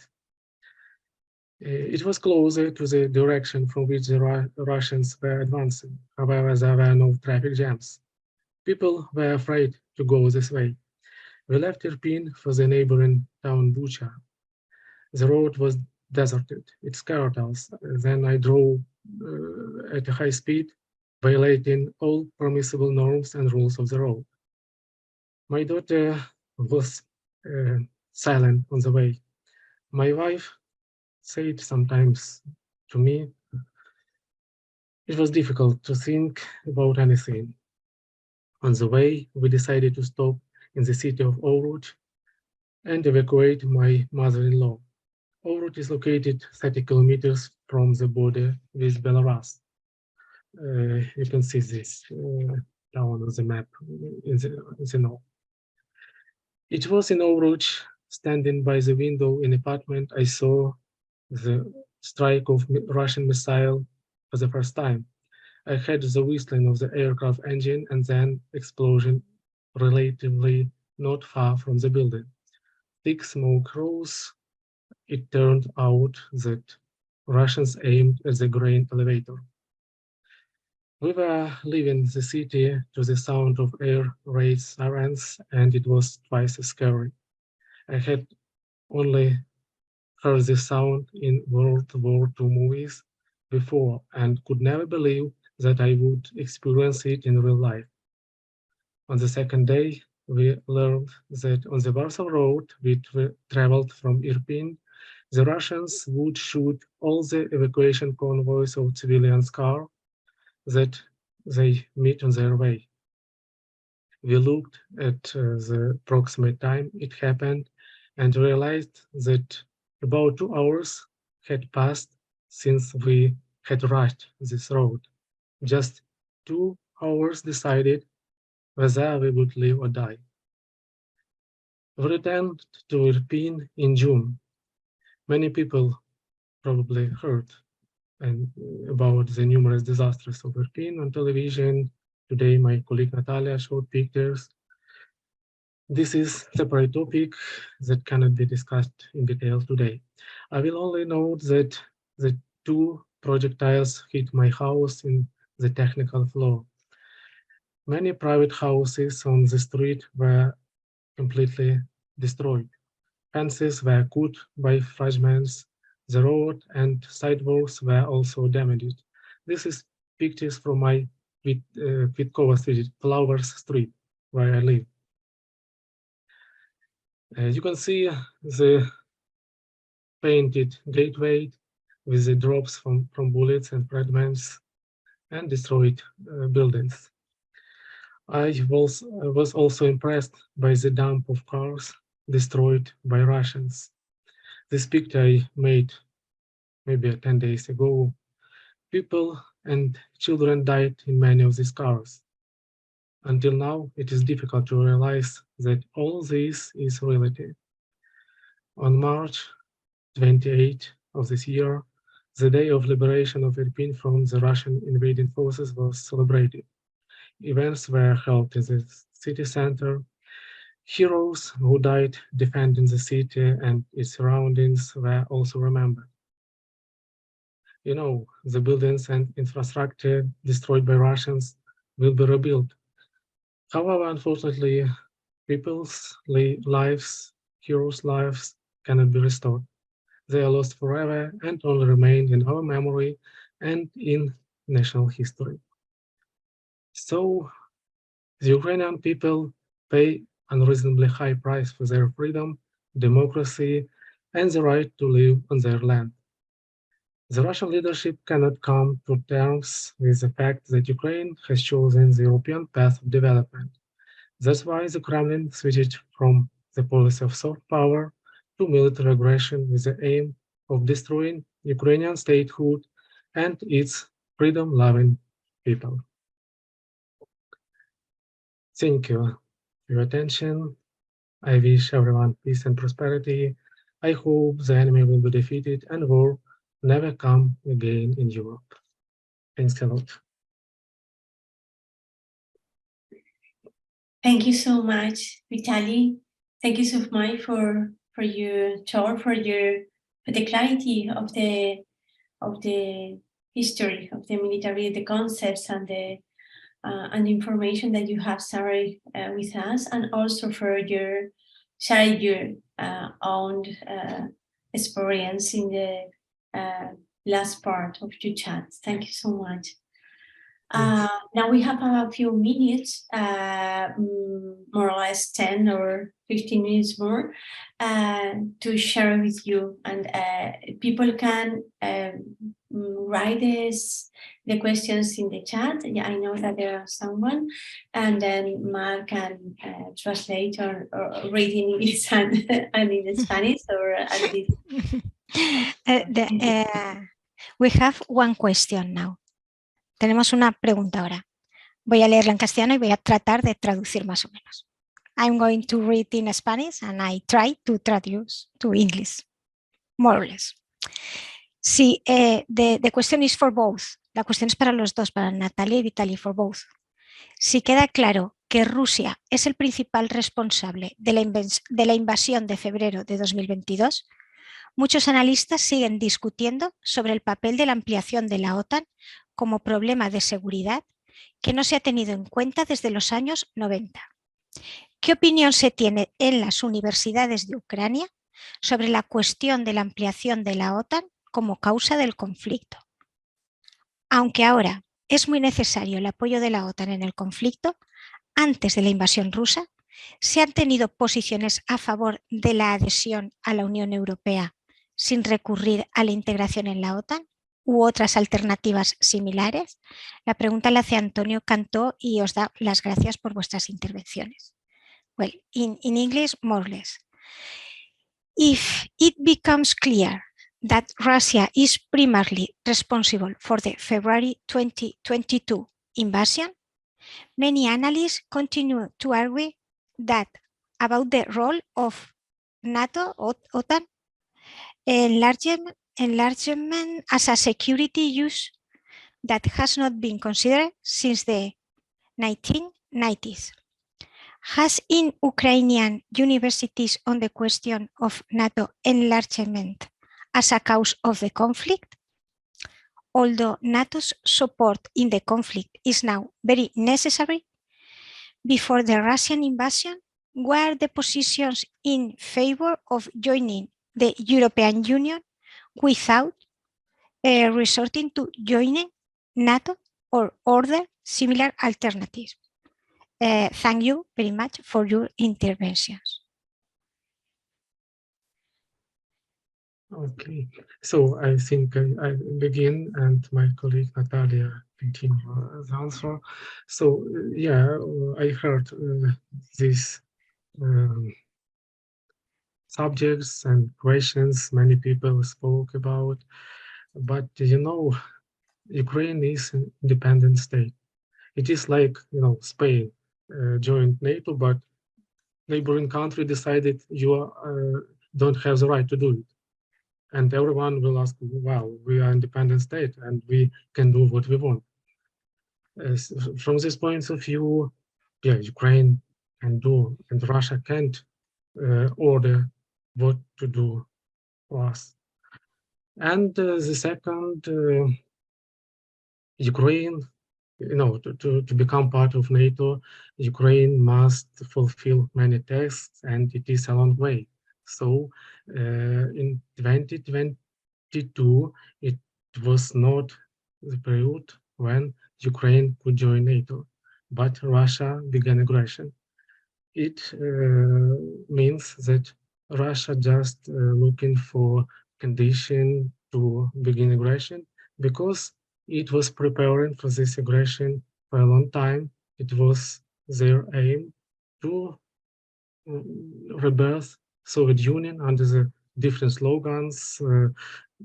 It was closer to the direction from which the Russians were advancing. However, there were no traffic jams. People were afraid to go this way. We left Irpin for the neighboring town Bucha. The road was deserted. It scared us. Then I drove at a high speed, violating all permissible norms and rules of the road. My daughter was silent on the way. My wife said sometimes to me, it was difficult to think about anything. On the way, we decided to stop in the city of Oruch and evacuate my mother-in-law. Oruch is located 30 kilometers from the border with Belarus. You can see this down on the map in the north. It was in Oruch, standing by the window in apartment, I saw the strike of Russian missile for the first time. I heard the whistling of the aircraft engine and then explosion relatively not far from the building. Thick smoke rose. It turned out that Russians aimed at the grain elevator. We were leaving the city to the sound of air raid sirens, and it was twice as scary. I had only heard this sound in World War II movies before and could never believe that I would experience it in real life. On the second day, we learned that on the Warsaw Road, which we traveled from Irpin, the Russians would shoot all the evacuation convoys of civilians' cars that they meet on their way. We looked at the approximate time it happened and realized that about 2 hours had passed since we had rushed this road. Just 2 hours decided whether we would live or die. We returned to Irpin in June. Many people probably heard about the numerous disasters of Irpin on television. Today, my colleague Natalia showed pictures. This is a separate topic that cannot be discussed in detail today. I will only note that the 2 projectiles hit my house in the technical floor. Many private houses on the street were completely destroyed. Fences were cut by fragments. The road and sidewalks were also damaged. This is pictures from my Kyiv Street, Flowers Street, where I live. You can see the painted gateway with the drops from bullets and fragments and destroyed buildings. I was also impressed by the dump of cars destroyed by Russians. This picture I made maybe 10 days ago. People and children died in many of these cars. Until now, it is difficult to realize that all this is reality. On March 28 of this year, the day of liberation of Irpin from the Russian invading forces was celebrated. Events were held in the city center. Heroes who died defending the city and its surroundings were also remembered. You know, the buildings and infrastructure destroyed by Russians will be rebuilt. However, unfortunately, people's lives, heroes' lives, cannot be restored. They are lost forever and only remain in our memory and in national history. So, the Ukrainian people pay unreasonably high price for their freedom, democracy, and the right to live on their land. The Russian leadership cannot come to terms with the fact that Ukraine has chosen the European path of development. That's why the Kremlin switched from the policy of soft power to military aggression with the aim of destroying Ukrainian statehood and its freedom-loving people. Thank you for your attention. I wish everyone peace and prosperity. I hope the enemy will be defeated and war never come again in Europe. Thanks a lot. Thank you so much, Vitaly. Thank you so much for your talk, for the clarity of the history of the military, the concepts and the information that you have shared with us, and also for sharing your own experience in the last part of your chat. Thank you so much. Now we have a few minutes, more or less 10 or 15 minutes more, to share with you, and people can write the questions in the chat. Yeah, I know that there are someone, and then Mark can translate or read in English and in Spanish, or at least. We have one question now. Tenemos una pregunta ahora. Voy a leerla en castellano y voy a tratar de traducir más o menos. I'm going to read in Spanish and I try to traduce to English, more or less. Sí, the question is for both. La cuestión es para los dos, para Natalia y Vitaly, for both. Si queda claro que Rusia es el principal responsable de la invasión de febrero de 2022, muchos analistas siguen discutiendo sobre el papel de la ampliación de la OTAN como problema de seguridad que no se ha tenido en cuenta desde los años 90. ¿Qué opinión se tiene en las universidades de Ucrania sobre la cuestión de la ampliación de la OTAN como causa del conflicto? Aunque ahora es muy necesario el apoyo de la OTAN en el conflicto, antes de la invasión rusa, se han tenido posiciones a favor de la adhesión a la Unión Europea sin recurrir a la integración en la OTAN u otras alternativas similares. La pregunta la hace Antonio Cantó y os da las gracias por vuestras intervenciones. Well, in English, more or less. If it becomes clear that Russia is primarily responsible for the February 2022 invasion, many analysts continue to argue that about the role of NATO or OTAN enlargement as a security use that has not been considered since the 1990s. Has in Ukrainian universities on the question of NATO enlargement as a cause of the conflict? Although NATO's support in the conflict is now very necessary, before the Russian invasion, were the positions in favor of joining the European Union without resorting to joining NATO or other similar alternatives? Thank you very much for your interventions. Okay, so I think I begin and my colleague Natalia continue the answer. So yeah, I heard these subjects and questions many people spoke about, but you know, Ukraine is an independent state. It is like, you know, Spain joined NATO, but neighboring country decided you don't have the right to do it. And everyone will ask, well, we are an independent state and we can do what we want. From this point of view, yeah, Ukraine can do, and Russia can't order what to do for us. And the second, Ukraine, you know, to become part of NATO, Ukraine must fulfill many tasks, and it is a long way. So in 2022, it was not the period when Ukraine could join NATO, but Russia began aggression. It means that Russia just looking for condition to begin aggression because it was preparing for this aggression for a long time. It was their aim to rebirth Soviet Union under the different slogans,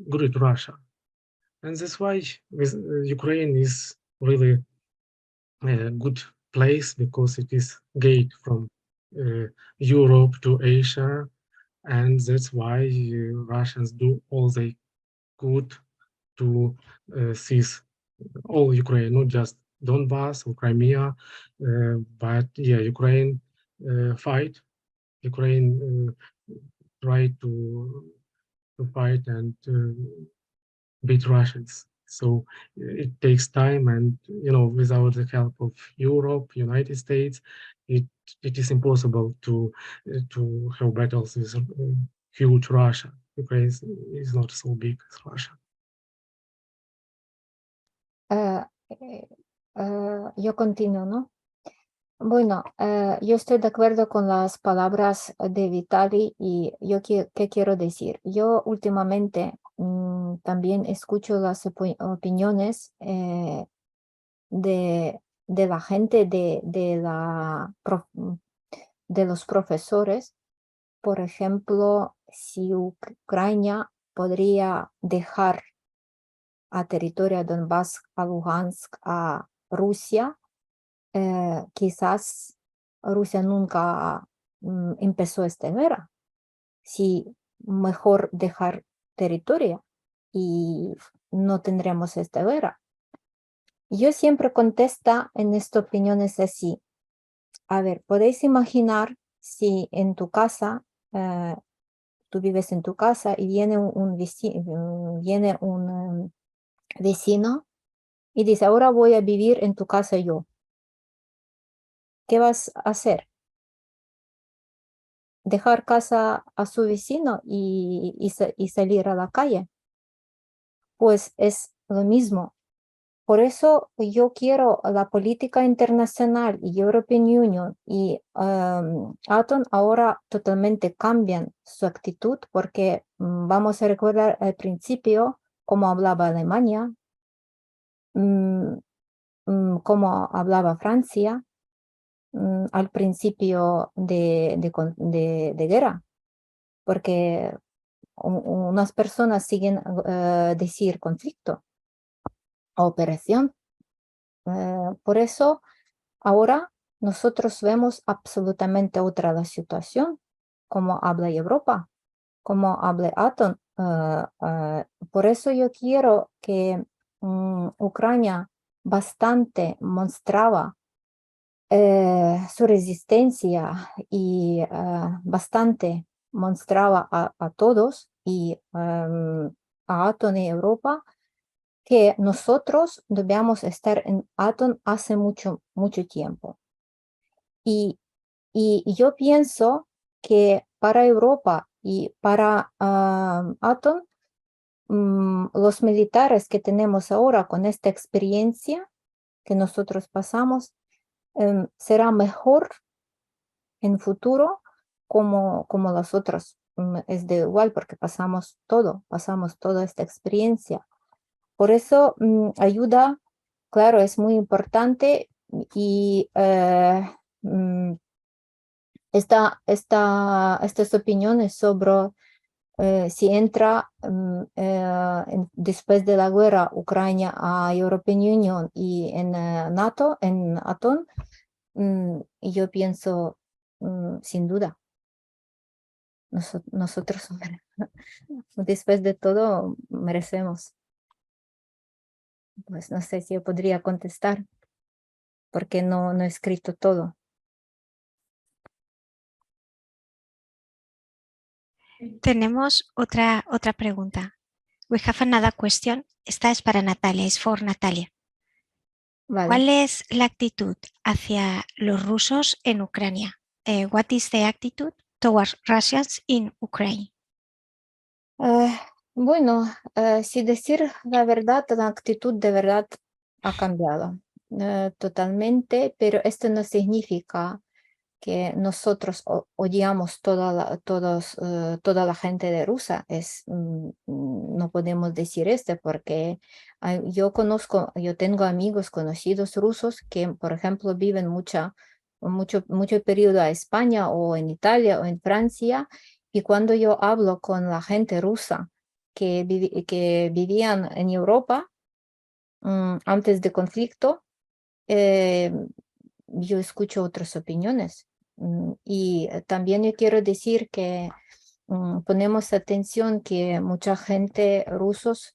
Great Russia. And that's why Ukraine is really a good place, because it is gate from Europe to Asia, and that's why Russians do all they could to seize all Ukraine, not just Donbass or Crimea, but yeah, Ukraine fight. Ukraine try to fight and beat Russians. So it takes time, and without the help of Europe, United States, it is impossible to have battles with huge Russia. Ukraine is not so big as Russia. Yo continúo, ¿no? Bueno, yo estoy de acuerdo con las palabras de Vitali, y yo ¿qué quiero decir? Yo últimamente también escucho las opiniones de la gente, de los profesores. Por ejemplo, si Ucrania podría dejar a territorio de Donbass, a Lugansk, a Rusia, quizás Rusia nunca empezó esta guerra. Si mejor dejar territorio y no tendremos esta guerra. Yo siempre contesto en estas opiniones así. A ver, podéis imaginar si en tu casa, tú vives en tu casa y viene un vecino y dice, ahora voy a vivir en tu casa yo. ¿Qué vas a hacer? ¿Dejar casa a su vecino y salir a la calle? Pues es lo mismo. Por eso yo quiero la política internacional y European Union y Atom ahora totalmente cambian su actitud, porque vamos a recordar al principio cómo hablaba Alemania, cómo hablaba Francia al principio de guerra, porque unas personas siguen decir conflicto, operación. Por eso ahora nosotros vemos absolutamente otra la situación, como habla Europa, como habla Atom. Por eso yo quiero que Ucrania bastante mostraba su resistencia y bastante mostraba a todos y a Atom y Europa que nosotros debíamos estar en Atom hace mucho tiempo. Y yo pienso que para Europa y para Atom, los militares que tenemos ahora con esta experiencia que nosotros pasamos, será mejor en futuro como las otras. Es de igual porque pasamos toda esta experiencia. Por eso ayuda, claro, es muy importante, y estas opiniones sobre si entra después de la guerra Ucrania a European Union y en NATO, en Atom, yo pienso sin duda. Nosotros después de todo merecemos. Pues no sé si yo podría contestar, porque no he escrito todo. Tenemos otra pregunta. We have another question. Esta es para Natalia, es for Natalia. Vale. ¿Cuál es la actitud hacia los rusos en Ucrania? What is the attitude towards Russians in Ukraine? Bueno, si decir la verdad, la actitud de verdad ha cambiado totalmente, pero esto no significa que nosotros odiamos toda la gente de Rusia. No podemos decir esto, porque yo tengo amigos conocidos rusos que, por ejemplo, viven mucho periodo a España o en Italia o en Francia, Y cuando yo hablo con la gente rusa que vivían en Europa antes del conflicto, yo escucho otras opiniones. Y también yo quiero decir que ponemos atención que mucha gente rusos,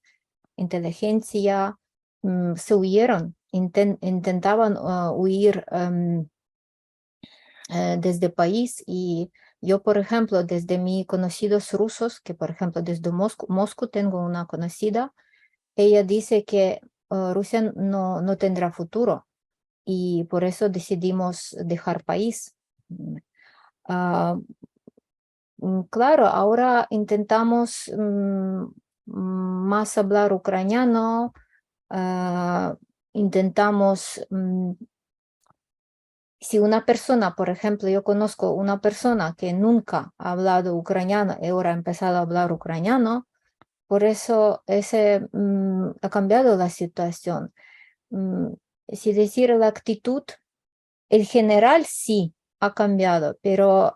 inteligencia, se huyeron, intentaban huir desde el país. Y yo, por ejemplo, desde mis conocidos rusos, que por ejemplo desde Moscú tengo una conocida, ella dice que Rusia no tendrá futuro y por eso decidimos dejar país. Claro, ahora intentamos más hablar ucraniano, intentamos, si una persona, por ejemplo, yo conozco una persona que nunca ha hablado ucraniano y ahora ha empezado a hablar ucraniano, por eso ha cambiado la situación. Si decir la actitud, en general sí ha cambiado, pero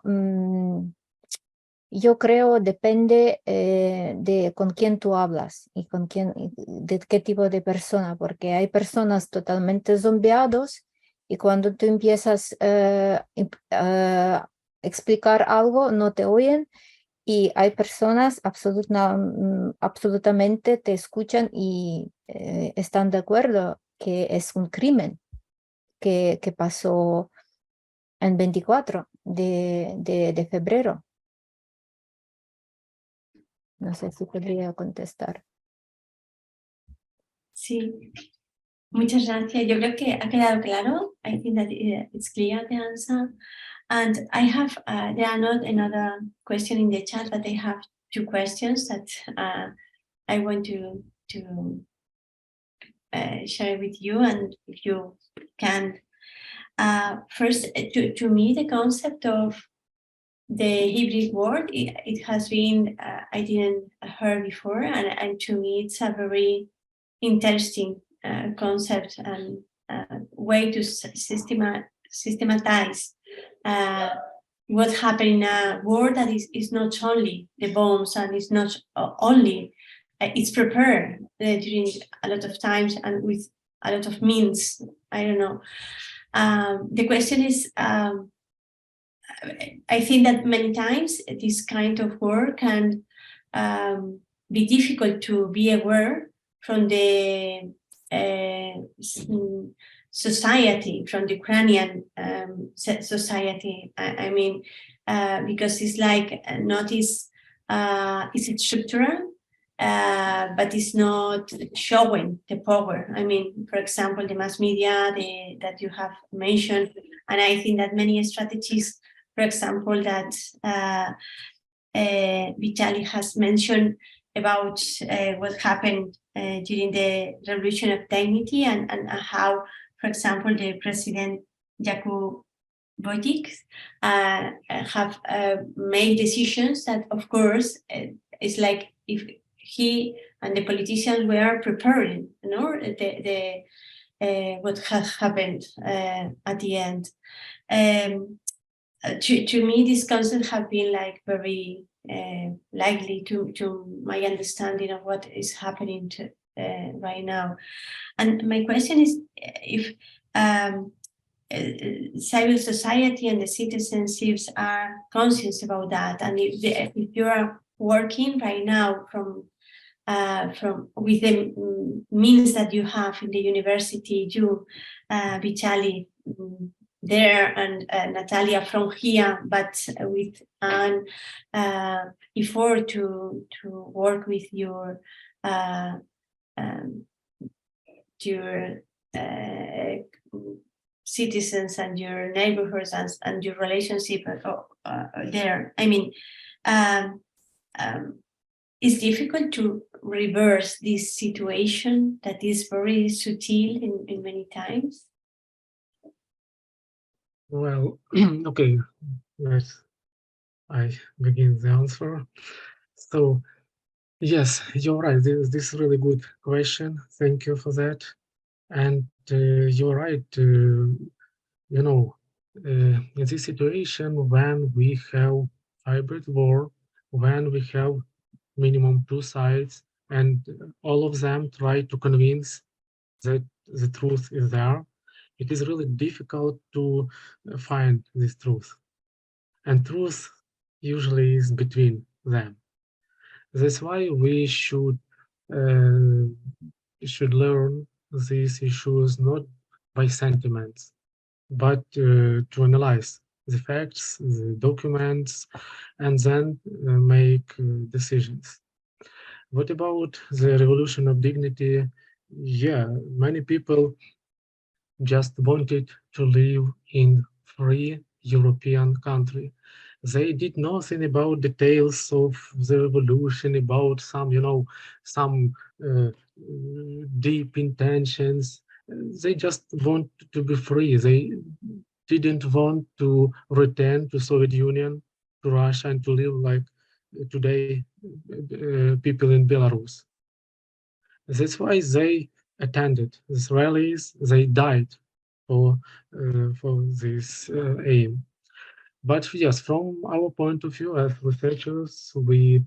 yo creo depende de con quién tú hablas y con quién, de qué tipo de persona, porque hay personas totalmente zombiados y cuando tú empiezas a explicar algo no te oyen, y hay personas absolutamente te escuchan y están de acuerdo que es un crimen que pasó el 24 de febrero. No sé si podría contestar. Sí, muchas gracias. Yo creo que ha quedado claro. I think that it's clear the answer. And I have, there are not another question in the chat, but I have two questions that I want to share with you, and if you can. First, to me, the concept of the hybrid world, it has been, I didn't heard before, and to me, it's a very interesting concept and way to systematize what happened in a war that is not only the bombs and it's not only, it's prepared during a lot of times and with a lot of means. I don't know. The question is, I think that many times this kind of work can be difficult to be aware from the society, from the Ukrainian society. I mean, because it's like notice it's structural, but it's not showing the power. I mean, for example, the mass media that you have mentioned, and I think that many strategies, for example, that Vitaly has mentioned about what happened during the Revolution of Dignity and how, for example, the President Yaroslava have made decisions that, of course, it's like if he and the politicians were preparing, you know, what has happened at the end. To me, these concepts have been like very likely to my understanding of what is happening right now. And my question is if civil society and the citizenships are conscious about that, and if you are working right now from with the means that you have in the university, you, Vitaly, there, and Natalia from here, but with an effort to work with your citizens and your neighborhoods and your relationship there. I mean, it's difficult to reverse this situation that is very subtle in many times. Well, okay, I begin the answer. So, yes, you're right. This is a really good question. Thank you for that. And you're right. You know, in this situation when we have hybrid war when we have minimum two sides and all of them try to convince that the truth is there, it is really difficult to find this truth. And truth usually is between them. That's why we should learn these issues not by sentiments, but to analyze the facts, the documents, and then make decisions. What about the revolution of dignity? Yeah, many people just wanted to live in free European country. They did nothing about details of the revolution, about some, some deep intentions. They just want to be free. They didn't want to return to Soviet Union, to Russia, and to live like today people in Belarus. That's why they attended these rallies. They died for this aim. But yes, from our point of view as researchers, we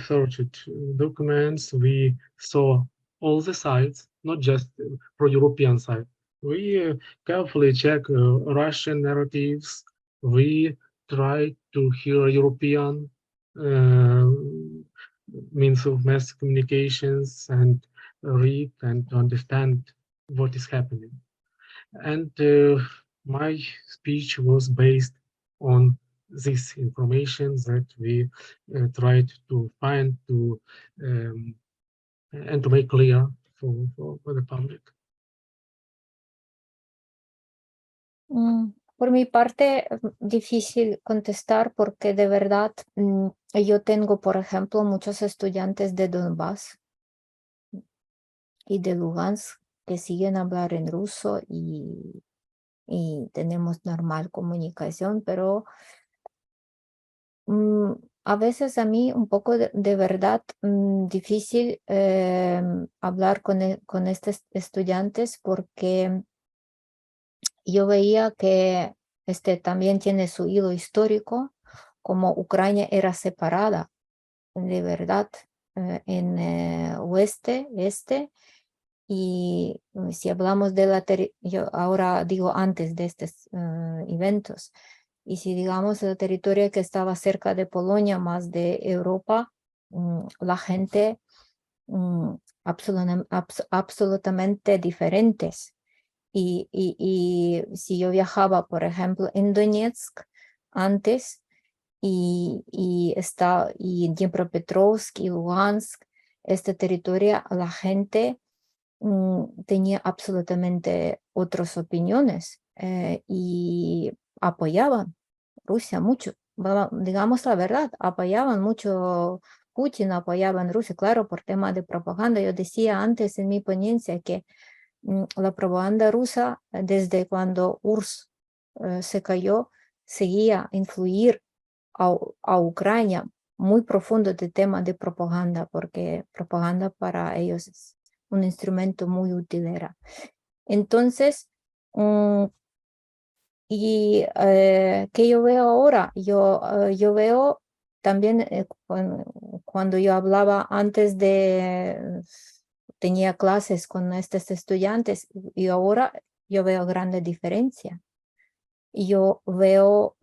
searched documents. We saw all the sides, not just pro-European side. We carefully check Russian narratives. We try to hear European means of mass communications and read and understand what is happening. And my speech was based on this information that we tried to find and to make clear for the public. Por mi parte, difícil contestar porque de verdad yo tengo, por ejemplo, muchos estudiantes de Donbass y de Lugansk que siguen hablar en ruso y tenemos normal comunicación, pero a veces a mí un poco de verdad difícil hablar con estos estudiantes porque yo veía que también tiene su hilo histórico, como Ucrania era separada de verdad en oeste, este, y si hablamos de yo ahora digo antes de estos eventos, y si digamos la territorio que estaba cerca de Polonia, más de Europa, la gente absolutamente diferentes. Y si yo viajaba, por ejemplo, en Donetsk antes, y Dnipropetrovsk y Lugansk, este territorio, la gente tenía absolutamente otras opiniones y apoyaban Rusia mucho. Digamos la verdad, apoyaban mucho Putin, apoyaban Rusia, claro, por tema de propaganda. Yo decía antes en mi ponencia que la propaganda rusa, desde cuando URSS se cayó, seguía influir a Ucrania muy profundo de tema de propaganda, porque propaganda para ellos es un instrumento muy útil. Entonces, ¿qué yo veo ahora? Yo veo también cuando yo hablaba antes tenía clases con estos estudiantes y ahora yo veo grande diferencia. Yo veo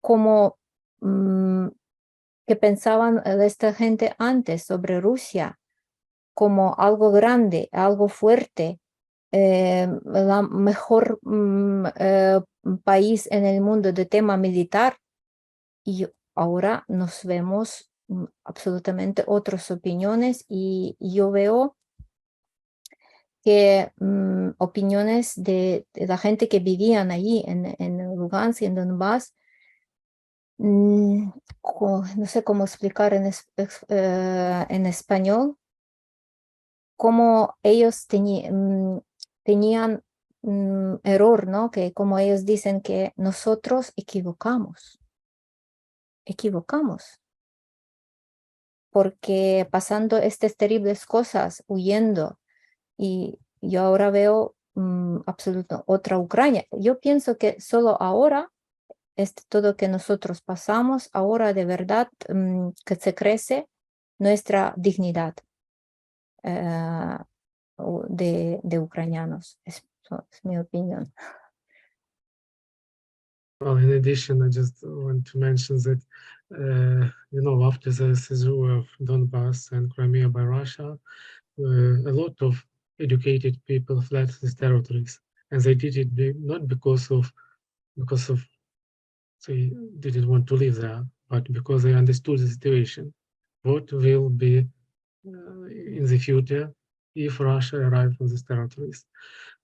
como que pensaban esta gente antes sobre Rusia como algo grande, algo fuerte, la mejor país en el mundo de tema militar, y ahora nos vemos absolutamente otras opiniones y yo veo que opiniones de la gente que vivían allí en Lugansk y en Donbass, no sé cómo explicar en español, como ellos tenían error, ¿no? Que como ellos dicen que nosotros equivocamos, porque pasando estas terribles cosas, huyendo, y yo ahora veo absoluto otra Ucrania. Yo pienso que solo ahora todo que nosotros pasamos, ahora de verdad que se crece nuestra dignidad de ucranianos. Es mi opinión. Well, in addition, I just want to mention that, after the seizure of Donbass and Crimea by Russia, a lot of educated people fled these territories, and they did it not because they didn't want to live there, but because they understood the situation. What will be in the future if Russia arrives on these territories?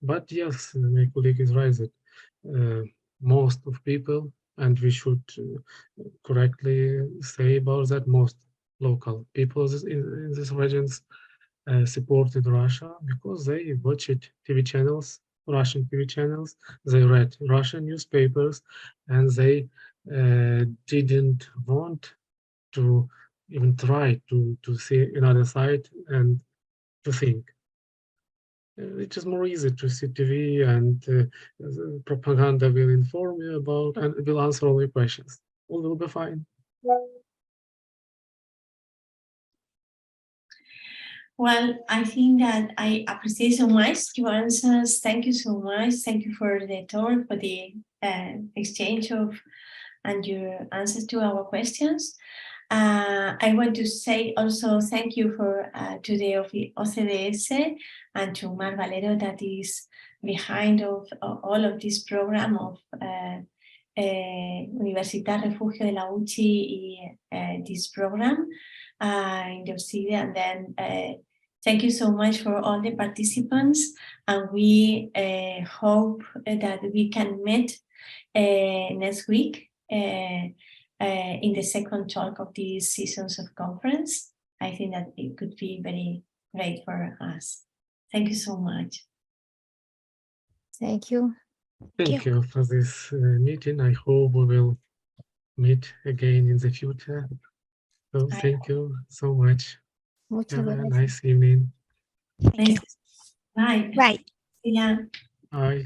But yes, my colleague is right that most of people, and we should correctly say about that, most local people in these regions supported Russia because they watched TV channels, Russian TV channels, they read Russian newspapers, and they didn't want to even try to see another side and to think. It is more easy to see TV, and propaganda will inform you about and will answer all your questions. All will be fine. Well, I think that I appreciate so much your answers. Thank you so much. Thank you for the talk, for the exchange of and your answers to our questions. I want to say also thank you to the OCDS and to Mar Valero that is behind of all of this program of Universitat Refugio de la UCI this program in the Occident. And then thank you so much for all the participants, and we hope that we can meet next week in the second talk of these seasons of conference. I think that it could be very great for us. Thank you so much. Thank you. Thank you for this meeting. I hope we will meet again in the future. So thank you so much. Muchas Have a gracias. nice evening. Thank you. Bye. Bye. See ya. Bye.